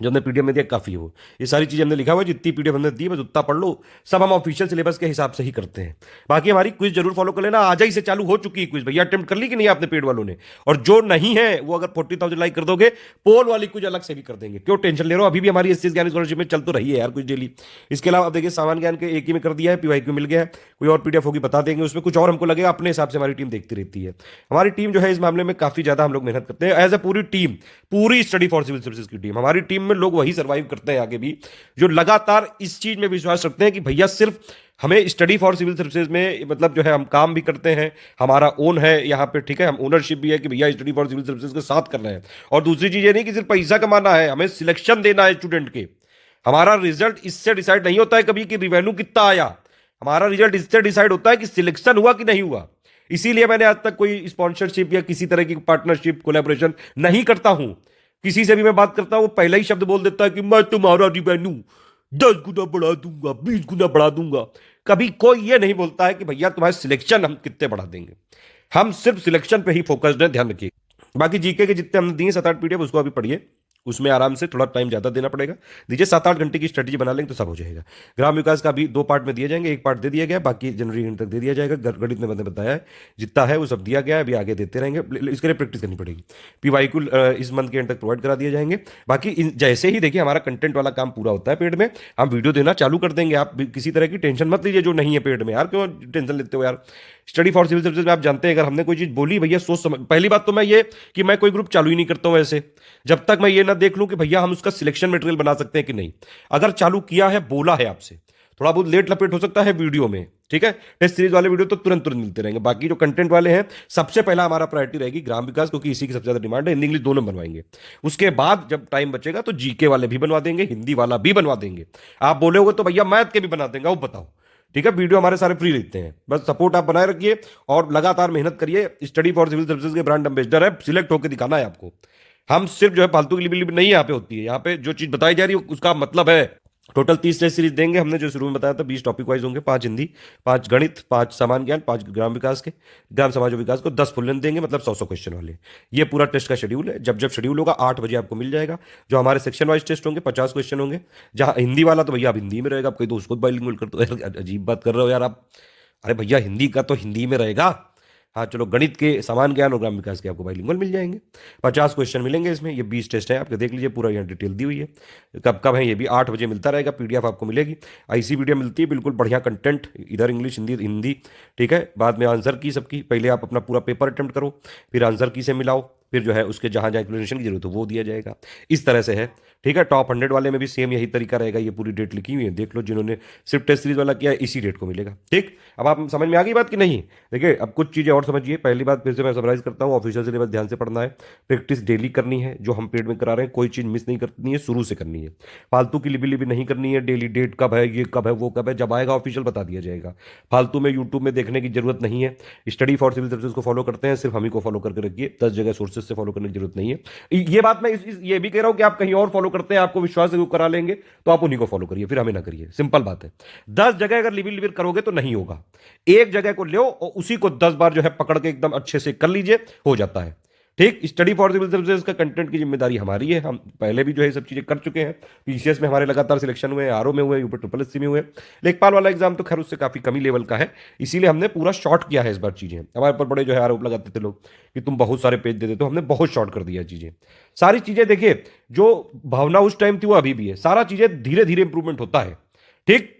जो हमने पीडीएफ में दिया काफी हो, ये सारी चीजें हमने लिखा हुआ है, जितनी पीडीएफ हमने दी बस उतना पढ़ लो, सब हम ऑफिशियल सिलेबस के हिसाब से ही करते हैं। बाकी हमारी क्विज जरूर फॉलो कर लेना, आज ही से चालू हो चुकी है क्विज, भैया अटेम्प्ट कर ली कि नहीं आपने पेड वालों ने? और जो नहीं है वो अगर 40,000 लाइक कर दोगे पोल वाली कुछ अलग से भी कर देंगे, क्यों टेंशन ले रहे हो? अभी भी हमारी एसएस ज्ञान स्कॉलरशिप में चल तो रही है यार कुछ डेली। इसके अलावा अब देखिए सामान्य ज्ञान के एक ही में कर दिया है, पीवाईक्यू मिल गया है, कोई और पीडीएफ होगी बता देंगे, उसमें कुछ और हमको लगेगा, अपने हिसाब से हमारी टीम देखती रहती है। हमारी टीम जो है इस मामले में काफी ज्यादा हम लोग मेहनत करते हैं एज ए पूरी टीम, पूरी स्टडी फॉर सिविल सर्विसेज की टीम। हमारी टीम में लोग वही सर्वाइव करते हैं आगे भी जो लगातार इस चीज में विश्वास रखते हैं कि भैया सिर्फ हमें स्टडी फॉर सिविल सर्विसेज में मतलब जो है हम काम भी करते हैं, हमारा ओन है यहाँ पे, ठीक है, हम ओनरशिप भी है कि भैया स्टडी फॉर सिविल सर्विसेज के साथ कर रहे हैं। और दूसरी चीज ये नहीं कि सिर्फ पैसा कमाना है, हमें सिलेक्शन देना है स्टूडेंट के। हमारा रिजल्ट इससे डिसाइड नहीं होता है कभी कि रिवेन्यू कितना आया, हमारा रिजल्ट इससे डिसाइड होता है कि सिलेक्शन हुआ कि नहीं हुआ। इसीलिए मैंने आज तक कोई स्पॉन्सरशिप या किसी तरह की पार्टनरशिप कोलैबोरेशन नहीं करता हूं। किसी से भी मैं बात करता हूं वो पहला ही शब्द बोल देता है कि मैं तुम्हारा रिवेन्यू 10 गुना बढ़ा दूंगा, 20 गुना बढ़ा दूंगा। कभी कोई ये नहीं बोलता है कि भैया तुम्हारे सिलेक्शन हम कितने बढ़ा देंगे। हम सिर्फ सिलेक्शन पे ही फोकस्ड है, ध्यान रखिए। बाकी जीके के जितने हमने दिए 7-8 पीडीएफ उसको अभी पढ़िए, उसमें आराम से थोड़ा टाइम ज्यादा देना पड़ेगा, दीजिए 7-8 घंटे की स्ट्रेटेजी बना लेंगे तो सब हो जाएगा। ग्राम विकास का भी 2 पार्ट में दिए जाएंगे, एक पार्ट दे दिया गया, बाकी जनवरी एंड तक दे दिया जाएगा। गणित में मैंने बताया है जितना है वो सब दिया गया है, अभी आगे देते रहेंगे, इसके लिए प्रैक्टिस करनी पड़ेगी। पीवाईक्यू इस मंथ के एंड तक प्रोवाइड करा दिए जाएंगे। बाकी जैसे ही देखिए हमारा कंटेंट वाला काम पूरा होता है पेड में, हम वीडियो देना चालू कर देंगे। आप किसी तरह की टेंशन मत लीजिए जो नहीं है पेड में, यार क्यों टेंशन लेते हो यार। स्टडी फॉर सिविल सर्विसेज में आप जानते हैं अगर हमने कोई चीज बोली भैया सोच समझ, पहली बात तो मैं ये कि मैं कोई ग्रुप चालू ही नहीं करता हूं ऐसे, जब तक मैं ये ना देख लूं कि भैया हम उसका सिलेक्शन मटेरियल बना सकते हैं कि नहीं। अगर चालू किया है, बोला है आपसे, थोड़ा बहुत लेट लपेट हो सकता है वीडियो में, ठीक है, टेस्ट सीरीज वाले वीडियो तो तुरंत तुरंत मिलते रहेंगे। बाकी जो कंटेंट वाले हैं सबसे पहला हमारा प्रायोरिटी रहेगी ग्राम विकास, क्योंकि इसी की सबसे ज्यादा डिमांड है, हिंदी इंग्लिश दोनों बनवाएंगे। उसके बाद जब टाइम बचेगा तो जीके वाले भी बनवा देंगे, हिंदी वाला भी बनवा देंगे। आप बोले होगे तो भैया मैथ के भी बना देंगे, वो बताओ, ठीक है। वीडियो हमारे सारे फ्री रहते हैं, बस सपोर्ट आप बनाए रखिए और लगातार मेहनत करिए। स्टडी फॉर सिविल सर्विसेज के ब्रांड एम्बेसडर है, सिलेक्ट होकर दिखाना है आपको। हम सिर्फ जो है फालतू की लिबी नहीं यहाँ पे होती है, यहाँ पे जो चीज बताई जा रही है उसका मतलब है। टोटल 30 टेस्ट सीरीज देंगे, हमने जो शुरू में बताया था 20 टॉपिक वाइज होंगे, 5 हिंदी, 5 गणित, 5 सामान्य ज्ञान, 5 ग्राम विकास के, ग्राम समाज विकास को 10 फुल लेंथ देंगे, मतलब 100 क्वेश्चन वाले। ये पूरा टेस्ट का शेड्यूल है। जब जब शेड्यूल होगा 8 बजे आपको मिल जाएगा। जो हमारे सेक्शन वाइज टेस्ट होंगे 50 क्वेश्चन होंगे। जहां हिंदी वाला तो भैया आप हिंदी में रहेगा, आप कहीं तो उसको बाइलिंगुअल कर दो, अजीब बात कर रहे हो यार आप। अरे भैया हिंदी का तो हिंदी में रहेगा। हाँ चलो, गणित के सामान्य ज्ञान और ग्राम विकास के आपको बाइलिंगुअल मिल जाएंगे। 50 क्वेश्चन मिलेंगे इसमें। ये 20 टेस्ट है, आपके देख लीजिए, पूरा यहाँ डिटेल दी हुई है। कब कब है ये भी 8 बजे मिलता रहेगा, पीडीएफ आपको मिलेगी, आईसी पीडीएफ मिलती है, बिल्कुल बढ़िया कंटेंट, इधर इंग्लिश हिंदी हिंदी, ठीक है। बाद में आंसर की सबकी, पहले आप अपना पूरा पेपर अटेम्प्ट करो, फिर आंसर की से मिलाओ, फिर जो है उसके जहां जहां एक्सप्लेनेशन की जरूरत हो वो दिया जाएगा। इस तरह से है, ठीक है। टॉप 100 वाले में भी सेम यही तरीका रहेगा। ये पूरी डेट लिखी हुई है, देख लो, जिन्होंने सिर्फ टेस्ट सीरीज वाला किया है इसी डेट को मिलेगा, ठीक। अब आप समझ में आ गई बात कि नहीं? देखिए अब कुछ चीजें और समझिए। पहली बात फिर से मैं समराइज करता हूँ, ऑफिशियल सिलेबस ध्यान से पढ़ना है, प्रैक्टिस डेली करनी है, जो हम पेड में करा रहे हैं कोई चीज मिस नहीं करनी है, शुरू से करनी है। फालतू की लिबी लिबी नहीं करनी है, डेली डेट कब है, ये कब है, वो कब है, जब आएगा ऑफिशियल बता दिया जाएगा। फालतू में यूट्यूब में देखने की जरूरत नहीं है। स्टडी फॉर सिविल सर्विसेज को फॉलो करते हैं, सिर्फ हम ही को फॉलो करके रखिए, 10 जगह सोर्सेज से फॉलो करने की जरूरत नहीं है। ये बात मैं ये भी कह रहा हूं कि आप कहीं और फॉलो करते हैं, आपको विश्वास करा लेंगे तो आप उन्हीं को फॉलो करिए, फिर हमें ना करिए, सिंपल बात है। 10 जगह अगर लिबिल लिबिल करोगे तो नहीं होगा। एक जगह को लो और उसी को 10 बार जो है पकड़ के एकदम अच्छे से कर लीजिए, हो जाता है, ठीक। स्टडी फॉर सिविल सर्विसेज का कंटेंट की जिम्मेदारी हमारी है, हम पहले भी जो है सब चीजें कर चुके हैं। पीसीएस में हमारे लगातार सिलेक्शन हुए, आरओ में हुए, यूपी ट्रिपल एससी में हुए। लेखपाल वाला एग्जाम तो खैर उससे काफी कमी लेवल का है, इसीलिए हमने पूरा शॉर्ट किया है इस बार चीजें। हमारे ऊपर बड़े जो है आरोप लगाते थे लोग कि तुम बहुत सारे पेज दे देते हो, हमने बहुत शॉर्ट कर दिया चीजें। सारी चीजें देखिए, जो भावना उस टाइम थी वो अभी भी है, सारा चीजें धीरे धीरे इंप्रूवमेंट होता है। ठीक।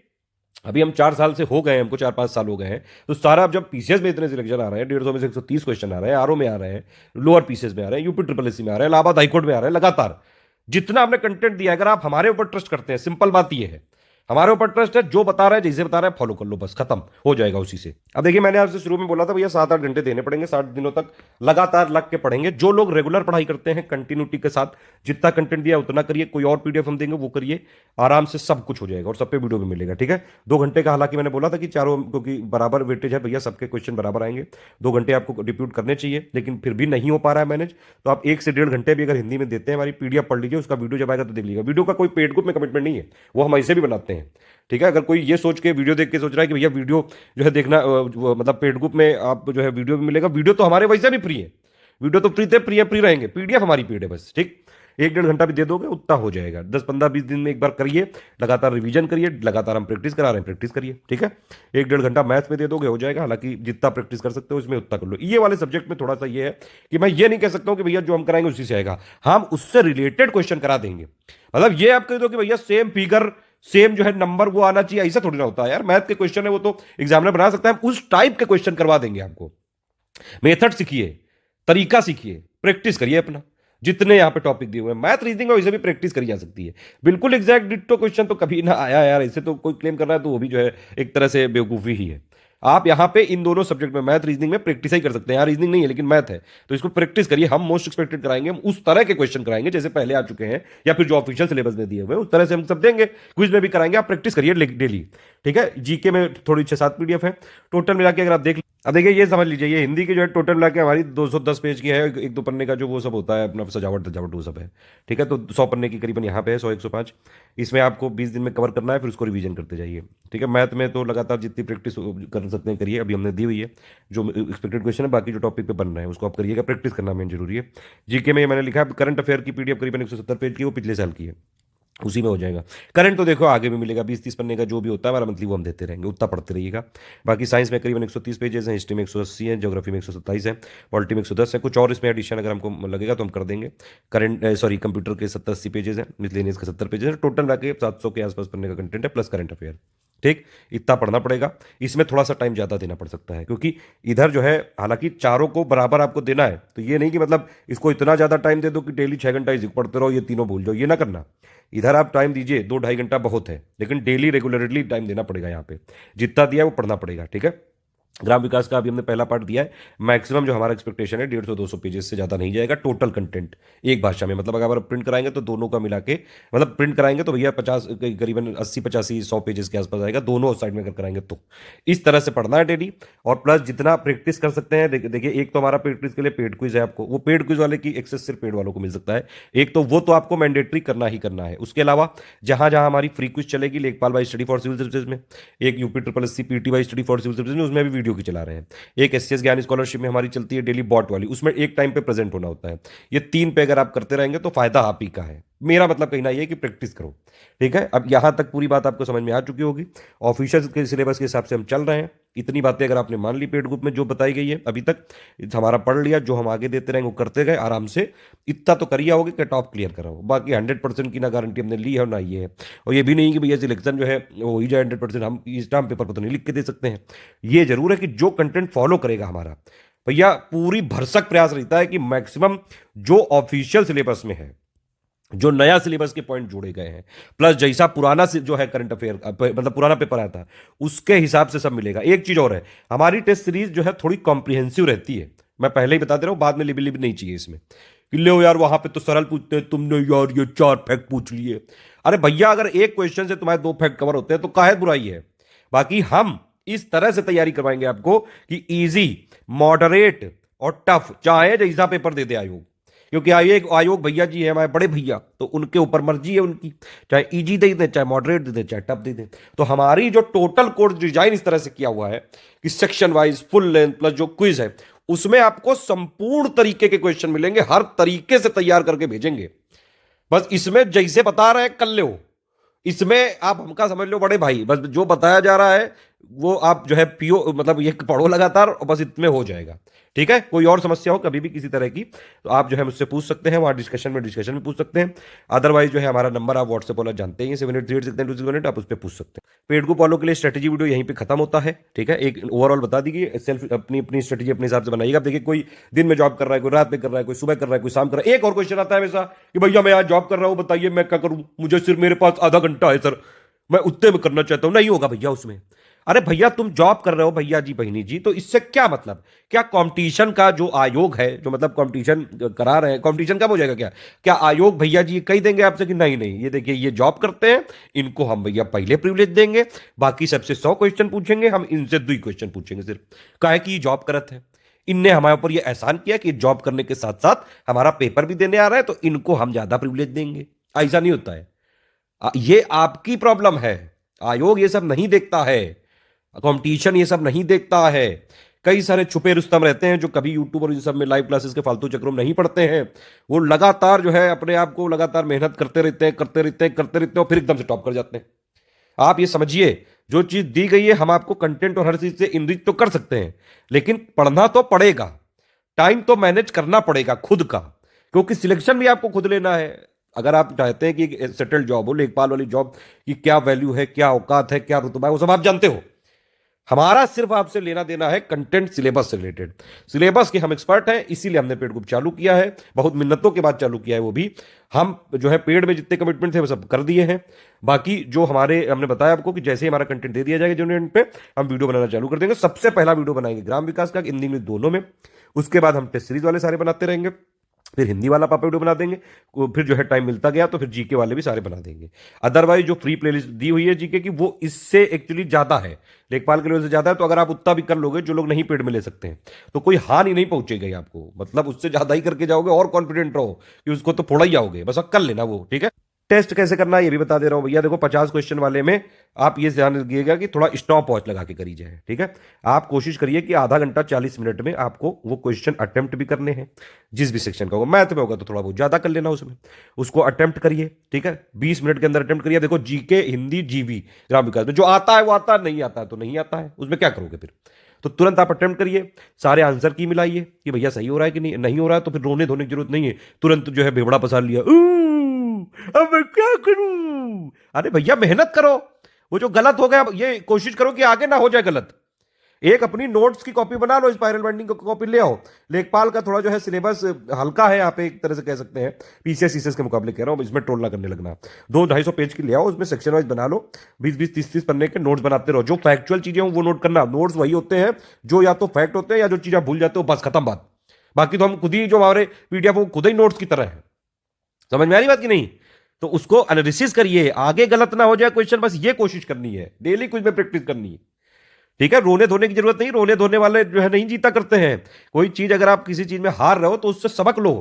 अभी हम 4 साल से हो गए हैं, हमको 4-5 साल हो गए हैं, तो सारा अब जब पीसीएस में इतने सिलेक्शन आ रहे हैं, 150 में से 130 क्वेश्चन आ रहे हैं, आरओ में आ रहे हैं, लोअर पीसीएस में आ रहे हैं, यूपी ट्रिपल एससी में आ रहे हैं, इलाहाबाद हाईकोर्ट में आ रहे हैं, लगातार जितना हमने कंटेंट दिया, अगर आप हमारे ऊपर ट्रस्ट करते हैं, सिंपल बात यह है, हमारे ऊपर ट्रस्ट है, जो बता रहा है जैसे बता रहा है फॉलो कर लो, बस खत्म हो जाएगा उसी से। अब देखिए, मैंने आपसे शुरू में बोला था भैया 7-8 घंटे देने पड़ेंगे, 60 दिनों तक लगातार लग के पढ़ेंगे। जो लोग रेगुलर पढ़ाई करते हैं कंटिन्यूटी के साथ, जितना कंटेंट दिया उतना करिए, कोई और पीडीएफ हम देंगे वो करिए, आराम से सब कुछ हो जाएगा और सब पे वीडियो भी मिलेगा। ठीक है, 2 घंटे का, हालांकि मैंने बोला था कि चारों, क्योंकि बराबर वेटेज है भैया, सबके क्वेश्चन बराबर आएंगे, 2 घंटे आपको रिप्यूट करने चाहिए, लेकिन फिर भी नहीं हो पा रहा है मैनेज, तो आप 1 से 1.5 घंटे भी अगर हिंदी में देते हैं, हमारी पीडीएफ पढ़ लीजिए, उसका वीडियो जब आएगा तो देख लीजिएगा। वीडियो का कोई पेड ग्रुप में कमिटमेंट नहीं है, वो हम ऐसे भी बनाते हैं। ठीक है, अगर कोई ये सोच के वीडियो देख के सोच रहा है कि भैया वीडियो जो है देखना, मतलब पेड ग्रुप में आप जो है वीडियो भी मिलेगा, वीडियो तो हमारे वैसे भी फ्री है, वीडियो तो फ्री थे, फ्री रहेंगे, पीडीएफ हमारी पेड है बस। ठीक, 1-1.5 घंटा भी दे दोगे उतना हो जाएगा, 10-15-20 दिन में एक बार करिए, लगातार रिवीजन करिए, लगातार हम प्रैक्टिस करा रहे हैं, प्रैक्टिस करिए। ठीक है, 1-1.5 घंटा मैथ्स में दे दोगे हो जाएगा, हालांकि जितना प्रैक्टिस कर सकते हो इसमें उतना कर लो। ये वाले सब्जेक्ट में थोड़ा सा ये है कि मैं ये नहीं कह सकता हूं कि भैया जो हम कराएंगे उसी से आएगा, हम उससे रिलेटेड क्वेश्चन करा देंगे। मतलब ये आप कह दो कि भैया सेम फिगर, सेम जो है नंबर वो आना चाहिए, ऐसा थोड़ी ना होता है यार। मैथ के क्वेश्चन है वो तो एग्जामिनर बना सकता है, हम उस टाइप के क्वेश्चन करवा देंगे आपको। मेथड सीखिए, तरीका सीखिए, प्रैक्टिस करिए अपना, जितने यहां पे टॉपिक दिए हुए हैं मैथ रीजनिंग, वैसे भी प्रैक्टिस करी जा सकती है। बिल्कुल एग्जैक्ट डिट्टो क्वेश्चन तो कभी ना आया यार, ऐसे तो कोई क्लेम कर रहा है तो वो भी जो है एक तरह से बेवकूफी ही है। आप यहां पे इन दोनों सब्जेक्ट में, मैथ रीजनिंग में प्रैक्टिस ही कर सकते हैं। यहाँ रीजनिंग नहीं है लेकिन मैथ है, तो इसको प्रैक्टिस करिए। हम मोस्ट एक्सपेक्टेड कराएंगे, हम उस तरह के क्वेश्चन कराएंगे जैसे पहले आ चुके हैं, या फिर जो ऑफिशियल सिलेबस में दिए हुए हैं उस तरह से हम सब देंगे। क्विज में भी कराएंगे, आप प्रैक्टिस करिए डेली। ठीक है, जीके में थोड़ी 6-7 पीडीएफ है टोटल मिला के, अगर आप देख, अब देखिए ये समझ लीजिए, ये हिंदी की जो है टोटल मिला के हमारी 210 पेज की है, 1-2 पन्ने का जो वो सब होता है अपना सजावट वो सब है। ठीक है, तो 100 पन्ने की करीबन यहाँ पे है, 100-105, इसमें आपको 20 दिन में कवर करना है, फिर उसको रिवीजन करते जाइए। ठीक है, मैथ में तो लगातार जितनी प्रैक्टिस कर सकते हैं करिए, अभी हमने दी हुई है जो एक्सपेक्टेड क्वेश्चन है, बाकी जो टॉपिक पे बन रहे हैं उसको आप करिएगा, प्रैक्टिस करना मेन जरूरी है। जीके में मैंने लिखा है करंट अफेयर की पीडीएफ करीबन 170 पेज की, वो पिछले साल की है, उसी में हो जाएगा। करंट तो देखो आगे भी मिलेगा, 20-30 पन्ने का जो भी होता है हमारा मंथली वो हम देते रहेंगे, उतना पढ़ते रहिएगा। बाकी साइंस में करीबन 130 पेजेस हैं, हिस्ट्री में 180 है, ज्योग्राफी में 127 है, पॉलिटी में 110 है, कुछ और इसमें एडिशन अगर हमको लगेगा तो हम कर देंगे। कंप्यूटर के 70-80 पेजेस हैं, मिसलेनियस का 70 पेजेस है, टोटल मिला 700 के आसपास पन्ने का कंटेंट है, प्लस करंट अफेयर। ठीक, इतना पढ़ना पड़ेगा। इसमें थोड़ा सा टाइम ज़्यादा देना पड़ सकता है, क्योंकि इधर जो है हालांकि चारों को बराबर आपको देना है, तो ये नहीं कि मतलब इसको इतना ज़्यादा टाइम दे दो कि डेली 6 घंटा इसी पढ़ते रहो, ये तीनों भूल जाओ, ये ना करना। इधर आप टाइम दीजिए, 2-2.5 घंटा बहुत है, लेकिन डेली रेगुलरली टाइम देना पड़ेगा, यहाँ पे जितना दिया है वो पढ़ना पड़ेगा। ठीक है, ग्राम विकास का अभी हमने पहला पार्ट दिया है, मैक्सिमम जो हमारा एक्सपेक्टेशन है 150-200 पेजेस से ज़्यादा नहीं जाएगा टोटल कंटेंट एक भाषा में। मतलब अगर प्रिंट कराएंगे तो दोनों का मिला के, मतलब प्रिंट कराएंगे तो भैया 50 करीबन 80-85-100 पेजेस के आसपास आएगा, दोनों साइड में अगर कराएंगे तो इस तरह से पढ़ना है डेली। और प्लस जितना प्रैक्टिस कर सकते हैं, देखिए एक तो हमारा प्रैक्टिस के लिए पेड क्विज है, आपको वो पेड क्विज वाले की एक्सेस सिर्फ पेड वालों को मिल सकता है, एक तो वो तो आपको मैंडेटरी करना ही करना है। उसके अलावा जहां जहां हमारी फ्री क्विज चलेगी, लेखपाल by study for civil services में, एक UP triple SC PT by study for civil services में, उसमें भी वीडियो की चला रहे हैं, एक एससीएस ज्ञान स्कॉलरशिप में हमारी चलती है डेली बॉट वाली, उसमें एक टाइम पे प्रेजेंट होना होता है। ये 3 पे अगर आप करते रहेंगे तो फायदा आप ही का है। मेरा मतलब कहना यह है कि प्रैक्टिस करो। ठीक है, अब यहां तक पूरी बात आपको समझ में आ चुकी होगी, ऑफिशियल के सिलेबस के हिसाब से हम चल रहे हैं। इतनी बातें अगर आपने मान ली पेड ग्रुप में जो बताई गई है अभी तक, हमारा पढ़ लिया, जो हम आगे देते रहेंगे वो करते गए आराम से, इतना तो करिए होगे कि टॉप क्लियर करा हो। बाकी 100% की ना गारंटी हमने ली है और ना ये है, और ये भी नहीं कि भैया सिलेक्शन जो है वो हो ही जाए 100%, हम एग्जाम पेपर पर तो नहीं लिख के दे सकते हैं। ये जरूर है कि जो कंटेंट फॉलो करेगा हमारा, भैया पूरी भरसक प्रयास रहता है कि मैक्सिमम जो ऑफिशियल सिलेबस में है, जो नया सिलेबस के पॉइंट जोड़े गए हैं, प्लस जैसा पुराना जो है करंट अफेयर, मतलब पुराना पेपर आया था उसके हिसाब से सब मिलेगा। एक चीज और है, हमारी टेस्ट सीरीज जो है थोड़ी कॉम्प्रिहेंसिव रहती है, मैं पहले ही बता दे रहा हूं, बाद में लिबी लिबी नहीं चाहिए इसमें कि लो यार वहां पे तो सरल पूछते हैं, तुमने यार ये 4 फैक्ट पूछ लिए। अरे भैया अगर एक क्वेश्चन से तुम्हारे 2 फैक्ट कवर होते हैं तो काहे बुराई है। बाकी हम इस तरह से तैयारी करवाएंगे आपको कि इजी, मॉडरेट और टफ, चाहे जैसा पेपर दे दे आयोग, क्योंकि आयोग भैया जी है हमारे बड़े भैया, तो उनके ऊपर मर्जी है उनकी, चाहे इजी दे दें, चाहे मॉडरेट दे दें, चाहे टफ दे दें। तो हमारी जो टोटल कोर्स डिजाइन इस तरह से किया हुआ है कि section wise full length plus जो क्विज है उसमें आपको संपूर्ण तरीके के क्वेश्चन मिलेंगे, हर तरीके से तैयार करके भेजेंगे। बस इसमें जैसे बता रहे हैं कर लो, इसमें आप हमका समझ लो बड़े भाई, बस जो बताया जा रहा है वो आप जो है पियो, मतलब ये पढ़ो लगातार और बस इतने हो जाएगा। ठीक है, कोई और समस्या हो कभी भी किसी तरह की तो आप जो है मुझसे पूछ सकते हैं, वहां डिस्कशन में पूछ सकते हैं। अदरवाइज जो है हमारा नंबर आप व्हाट्सएप वाला जानते ही हैं, 7838 आप उस पर पूछ सकते हैं। पेड को फॉलो के लिए स्ट्रेटेजी वीडियो यहीं पे खत्म होता है। ठीक है, एक ओवरऑल बता दी कि सेल्फ अपनी अपनी स्ट्रेटेजी अपने हिसाब से बनाइएगा। देखिए कोई दिन में जॉब कर रहा है, कोई रात में कर रहा है, कोई सुबह कर रहा है, कोई शाम कर रहा है। एक और क्वेश्चन आता है हमेशा कि भैया मैं आज जॉब कर रहा हूं, बताइए मैं क्या करूं, मुझे सिर्फ मेरे पास आधा घंटा है सर, मैं उतने में करना चाहता हूं। नहीं होगा भैया उसमें। अरे भैया तुम जॉब कर रहे हो भैया जी बहनी जी, तो इससे क्या मतलब, क्या कंपटीशन का जो आयोग है, जो मतलब कंपटीशन करा रहे हैं, कंपटीशन कब हो जाएगा, क्या क्या आयोग भैया जी कही देंगे आपसे कि नहीं नहीं ये देखिए ये जॉब करते हैं, इनको हम भैया पहले प्रिविलेज देंगे, बाकी सबसे 100 क्वेश्चन पूछेंगे, हम इनसे 2 क्वेश्चन पूछेंगे सिर्फ, काहे कि ये जॉब करत है, इनने हमारे ऊपर ये एहसान किया कि जॉब करने के साथ साथ हमारा पेपर भी देने आ रहा है, तो इनको हम ज्यादा प्रिविलेज देंगे। ऐसा नहीं होता है, ये आपकी प्रॉब्लम है। आयोग ये सब नहीं देखता है, कंपटीशन ये सब नहीं देखता है। कई सारे छुपे रुस्तम रहते हैं जो कभी यूट्यूब और इन सब में लाइव क्लासेस के फालतू चक्रों में नहीं पढ़ते हैं, वो लगातार जो है अपने आप को लगातार मेहनत करते रहते हैं और फिर एकदम से टॉप कर जाते हैं। आप ये समझिए, जो चीज दी गई है हम आपको कंटेंट और हर चीज से इनरिच तो कर सकते हैं, लेकिन पढ़ना तो पड़ेगा, टाइम तो मैनेज करना पड़ेगा खुद का, क्योंकि सिलेक्शन भी आपको खुद लेना है। अगर आप चाहते हैं कि सेटल्ड जॉब हो, लेखपाल वाली जॉब की क्या वैल्यू है, क्या औकात है, क्या रुतबा है, वो सब आप जानते हो। हमारा सिर्फ आपसे लेना देना है कंटेंट सिलेबस से रिलेटेड। सिलेबस के हम एक्सपर्ट हैं, इसीलिए हमने पेड ग्रुप चालू किया है, बहुत मिन्नतों के बाद चालू किया है। वो भी हम जो है पेड में जितने कमिटमेंट थे वो सब कर दिए हैं। बाकी जो हमारे हमने बताया आपको कि जैसे ही हमारा कंटेंट दे दिया जाएगा जो पे, हम वीडियो बनाना चालू कर देंगे। सबसे पहला वीडियो बनाएंगे ग्राम विकास का, हिंदी इंग्लिश दोनों में। उसके बाद हम टेस्ट सीरीज वाले सारे बनाते रहेंगे, फिर हिंदी वाला पापा वीडियो बना देंगे, फिर जो है टाइम मिलता गया तो फिर जीके वाले भी सारे बना देंगे। अदरवाइज जो फ्री प्लेलिस्ट दी हुई है जीके की, वो इससे एक्चुअली ज्यादा है, लेखपाल के लेवल से ज्यादा है। तो अगर आप उतना भी कर लोगे, जो लोग नहीं पेड में ले सकते हैं, तो कोई हानि नहीं पहुंचेगी आपको, मतलब उससे ज्यादा ही करके जाओगे और कॉन्फिडेंट रहो कि उसको तो थोड़ा ही आओगे, बस अब कर लेना वो। ठीक है, टेस्ट कैसे करना है ये भी बता दे रहा हूं भैया। देखो 50 क्वेश्चन वाले में आप ये ध्यान रखिएगा कि थोड़ा स्टॉप वॉच लगा के करी जाए। ठीक है, आप कोशिश करिए कि आधा घंटा 40 मिनट में आपको वो क्वेश्चन अटेम्प्ट भी करने हैं, जिस भी सेक्शन का होगा। मैथ में होगा तो थोड़ा बहुत ज्यादा कर लेना उसमें, उसको अटेम्प्ट करिए। ठीक है, 20 मिनट के अंदर अटेम्प्ट करिए। देखो जीके, हिंदी, जीवी, ग्राम विकास में जो आता है वो आता है, नहीं आता है तो नहीं आता है, उसमें क्या करोगे फिर। तो तुरंत आप अटेम्प्ट करिए, सारे आंसर की मिलाइए कि भैया सही हो रहा है कि नहीं हो रहा है, तो फिर रोने धोने की जरूरत नहीं है, तुरंत जो है बेवड़ा पसार लिया, अब मैं क्या करूं। अरे भैया मेहनत करो, वो जो गलत हो गया ये कोशिश करो कि आगे ना हो जाए गलत। एक अपनी नोट्स की कॉपी बना लो, स्पाइरल बाइंडिंग की कॉपी ले आओ। लेखपाल का थोड़ा जो है सिलेबस हल्का है यहाँ पे, एक तरह से कह सकते हैं, पीसीएस सीसीएस के मुकाबले कह रहा हूँ, इसमें टोलना करने लगना। 200-250 पेज की ले आओ, उसमें सेक्शन वाइज बना लो, 20-20, 30-30 पन्ने के नोट्स बनाते रहो। जो फैक्चुअल चीजें हो वो नोट करना। नोट्स वही होते हैं जो या तो फैक्ट होते हैं या जो चीज आप भूल जाते हो, बस खत्म बात। बाकी तो हम खुद ही जो हमारे पीडीएफ वो खुद ही नोट्स की तरह है। समझ में आ रही बात की नहीं? तो उसको एनालिसिस करिए, आगे गलत ना हो जाए क्वेश्चन, बस ये कोशिश करनी है, डेली कुछ में प्रैक्टिस करनी है। ठीक है, रोने धोने की जरूरत नहीं, रोने धोने वाले जो है नहीं जीता करते हैं। कोई चीज अगर आप किसी चीज में हार रहे हो तो उससे सबक लो।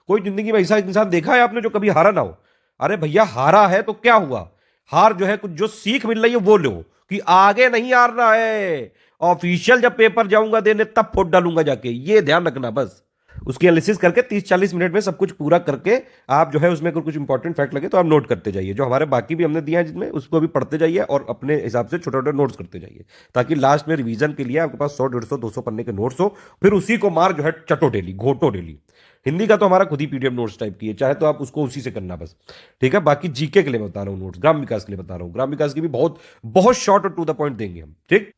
कोई जिंदगी में ऐसा इंसान देखा है आपने जो कभी हारा ना हो? अरे भैया हारा है तो क्या हुआ, हार जो है कुछ जो सीख मिल रही है वो लो, कि आगे नहीं हारना है। ऑफिशियल जब पेपर जाऊंगा देने तब फोट डालूंगा जाके, ये ध्यान रखना। बस उसकी एनालिसिस करके 30-40 मिनट में सब कुछ पूरा करके आप जो है उसमें कुछ इंपॉर्टेंट फैक्ट लगे तो आप नोट करते जाइए, जो हमारे बाकी भी हमने दिया है जिसमें, उसको भी पढ़ते जाइए और अपने हिसाब से छोटे छोटे नोट्स करते जाइए, ताकि लास्ट में रिवीजन के लिए आपके पास 100, 150, 200 पन्ने के नोट्स हो। फिर उसी को मार जो है चटो डेली, घोटो डेली। हिंदी का तो हमारा खुद ही पीडीएफ नोट्स टाइप की है, चाहे तो आप उसको उसी से करना बस। ठीक है, बाकी जीके के लिए बता रहा हूँ नोट्स, ग्राम विकास के लिए बता रहा हूँ, ग्राम विकास की भी बहुत बहुत शॉर्ट और टू द पॉइंट देंगे हम। ठीक,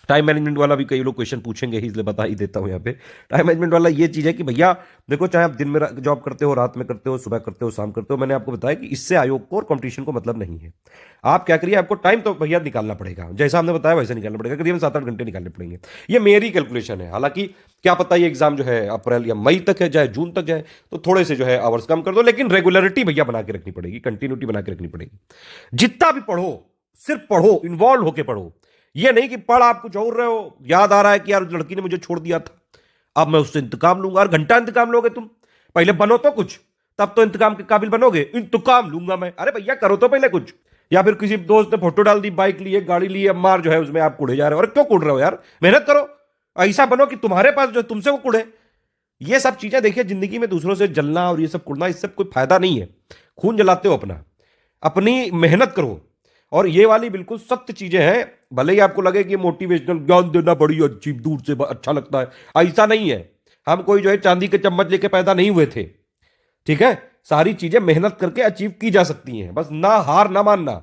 टाइम मैनेजमेंट वाला भी कई लोग क्वेश्चन पूछेंगे ही, इसलिए बता ही देता हूं यहाँ पे। टाइम मैनेजमेंट वाला ये चीज है कि भैया देखो, चाहे आप दिन में जॉब करते हो, रात में करते हो, सुबह करते हो, शाम करते हो, मैंने आपको बताया कि इससे आयोग को और कंपटीशन को मतलब नहीं है। आप क्या करिए, आपको टाइम तो भैया निकालना पड़ेगा, जैसा हमने बताया वैसे निकालना पड़ेगा, करीबन 7-8 घंटे निकालने पड़ेंगे। ये मेरी कैलकुलेशन है, हालांकि क्या पता ये एग्जाम जो है अप्रैल या मई तक है, चाहे जून तक जाए, तो थोड़े से जो है आवर्स कम कर दो, लेकिन रेगुलरिटी भैया बना के रखनी पड़ेगी, कंटिन्यूटी बना के रखनी पड़ेगी। जितना भी पढ़ो सिर्फ पढ़ो, इन्वॉल्व होकर पढ़ो। ये नहीं कि पढ़ आप कुछ और रहे हो, याद आ रहा है कि यार लड़की ने मुझे छोड़ दिया था, अब मैं उससे इंतकाम लूंगा। और घंटा इंतकाम लोगे तुम? पहले बनो तो कुछ, तब तो इंतकाम के काबिल बनोगे। इंतकाम लूंगा मैं, अरे भैया करो तो पहले कुछ। या फिर किसी दोस्त ने फोटो डाल दी, बाइक ली है, गाड़ी ली है, मार जो है उसमें आप कूड़े जा रहे हो। और क्यों कूड़ रहे हो यार, मेहनत करो। ऐसा बनो कि तुम्हारे पास जो तुमसे वो कुड़े। ये सब चीजें देखिए, जिंदगी में दूसरों से जलना और ये सब कुड़ना, इससे कोई फायदा नहीं है। खून जलाते हो अपना, अपनी मेहनत करो। और ये वाली बिल्कुल सख्त चीजें हैं। भले ही आपको लगे कि मोटिवेशनल ज्ञान देना बड़ी अच्छी, दूर से अच्छा लगता है, ऐसा नहीं है। हम कोई जो है चांदी के चम्मच लेके पैदा नहीं हुए थे, ठीक है। सारी चीजें मेहनत करके अचीव की जा सकती हैं, बस ना हार ना मानना।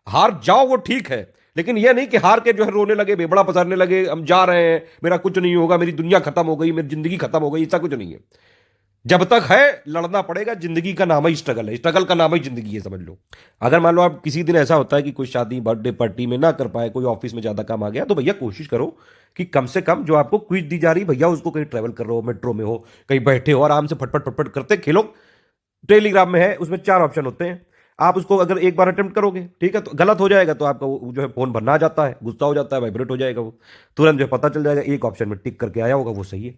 हार जाओ वो ठीक है, लेकिन ये नहीं कि हार के जो है रोने लगे, बेबड़ा पसारने लगे, हम जा रहे हैं, मेरा कुछ नहीं होगा, मेरी दुनिया खत्म हो गई, मेरी जिंदगी खत्म हो गई। ऐसा कुछ नहीं है। जब तक है लड़ना पड़ेगा। जिंदगी का नाम ही स्ट्रगल है, स्ट्रगल का नाम ही जिंदगी है, समझ लो। अगर मान लो आप किसी दिन ऐसा होता है कि कोई शादी बर्थडे पार्टी में ना कर पाए, कोई ऑफिस में ज्यादा काम आ गया, तो भैया कोशिश करो कि कम से कम जो आपको क्विज दी जा रही भैया, उसको कहीं ट्रैवल कर रहे हो, मेट्रो में हो, कहीं बैठे हो, आराम से फटफट फटफट करते खेलो। टेलीग्राम में है, उसमें 4 ऑप्शन होते हैं। आप उसको अगर एक बार अटेम्प्ट करोगे, ठीक है, तो गलत हो जाएगा तो आपका वो जो है फोन भरना आ जाता है, गुस्सा हो जाता है, वाइब्रेट हो जाएगा, वो तुरंत जो है पता चल जाएगा, एक ऑप्शन में टिक करके आया होगा, वो सही है।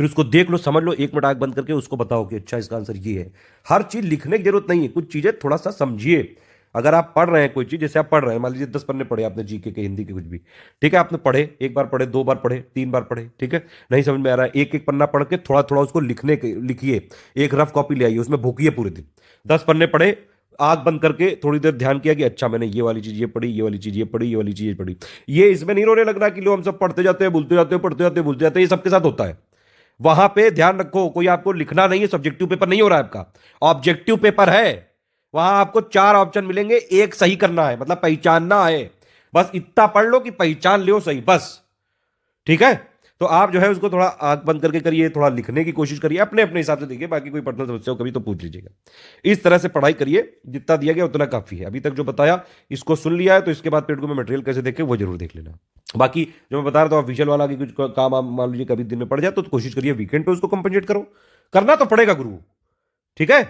फिर उसको देख लो, समझ लो, 1 मिनट आंख बंद करके उसको बताओ कि अच्छा इसका आंसर ये है। हर चीज लिखने की जरूरत नहीं है, कुछ चीजें थोड़ा सा समझिए। अगर आप पढ़ रहे हैं कोई चीज, जैसे आप पढ़ रहे हैं, मान लीजिए 10 पन्ने पढ़े आपने जीके के, हिंदी के, कुछ भी, ठीक है, आपने पढ़े, एक बार पढ़े, 2 बार पढ़े, 3 बार पढ़े, ठीक है, नहीं समझ में आ रहा है, एक एक पन्ना पढ़ के थोड़ा थोड़ा उसको लिखिए। एक रफ कॉपी ले आइए, उसमें भूकिए पूरे दिन। 10 पन्ने पढ़े, आंख बंद करके थोड़ी देर ध्यान किया कि अच्छा मैंने ये वाली चीज ये पढ़ी, ये वाली चीज ये पढ़ी, ये वाली चीज ये पढ़ी। ये इसमें नहीं रोने लगना कि लो हम सब पढ़ते जाते हैं, भूलते जाते हैं, पढ़ते जाते हैं, भूलते जाते हैं, ये सबके साथ होता है। वहां पे ध्यान रखो, कोई आपको लिखना नहीं है, सब्जेक्टिव पेपर नहीं हो रहा है आपका, ऑब्जेक्टिव पेपर है। वहां आपको 4 ऑप्शन मिलेंगे, एक सही करना है, मतलब पहचानना है। बस इतना पढ़ लो कि पहचान लो सही, बस, ठीक है। तो आप जो है उसको थोड़ा आंख बंद करके करिए, थोड़ा लिखने की कोशिश करिए, अपने अपने हिसाब से देखिए, बाकी कोई पर्सनल समस्या हो कभी तो पूछ लीजिएगा। इस तरह से पढ़ाई करिए, जितना दिया गया उतना काफी है। अभी तक जो बताया इसको सुन लिया है, तो इसके बाद पेडको में मटेरियल कैसे देखे वो जरूर देख लेना। बाकी जो मैं बता रहा था ऑफिशियल वाला कि कुछ काम आप मान लीजिए कभी दिन में पड़ जाए, तो कोशिश करिए वीकेंड पे उसको कंपनसेट करो। करना तो पड़ेगा गुरु, ठीक है।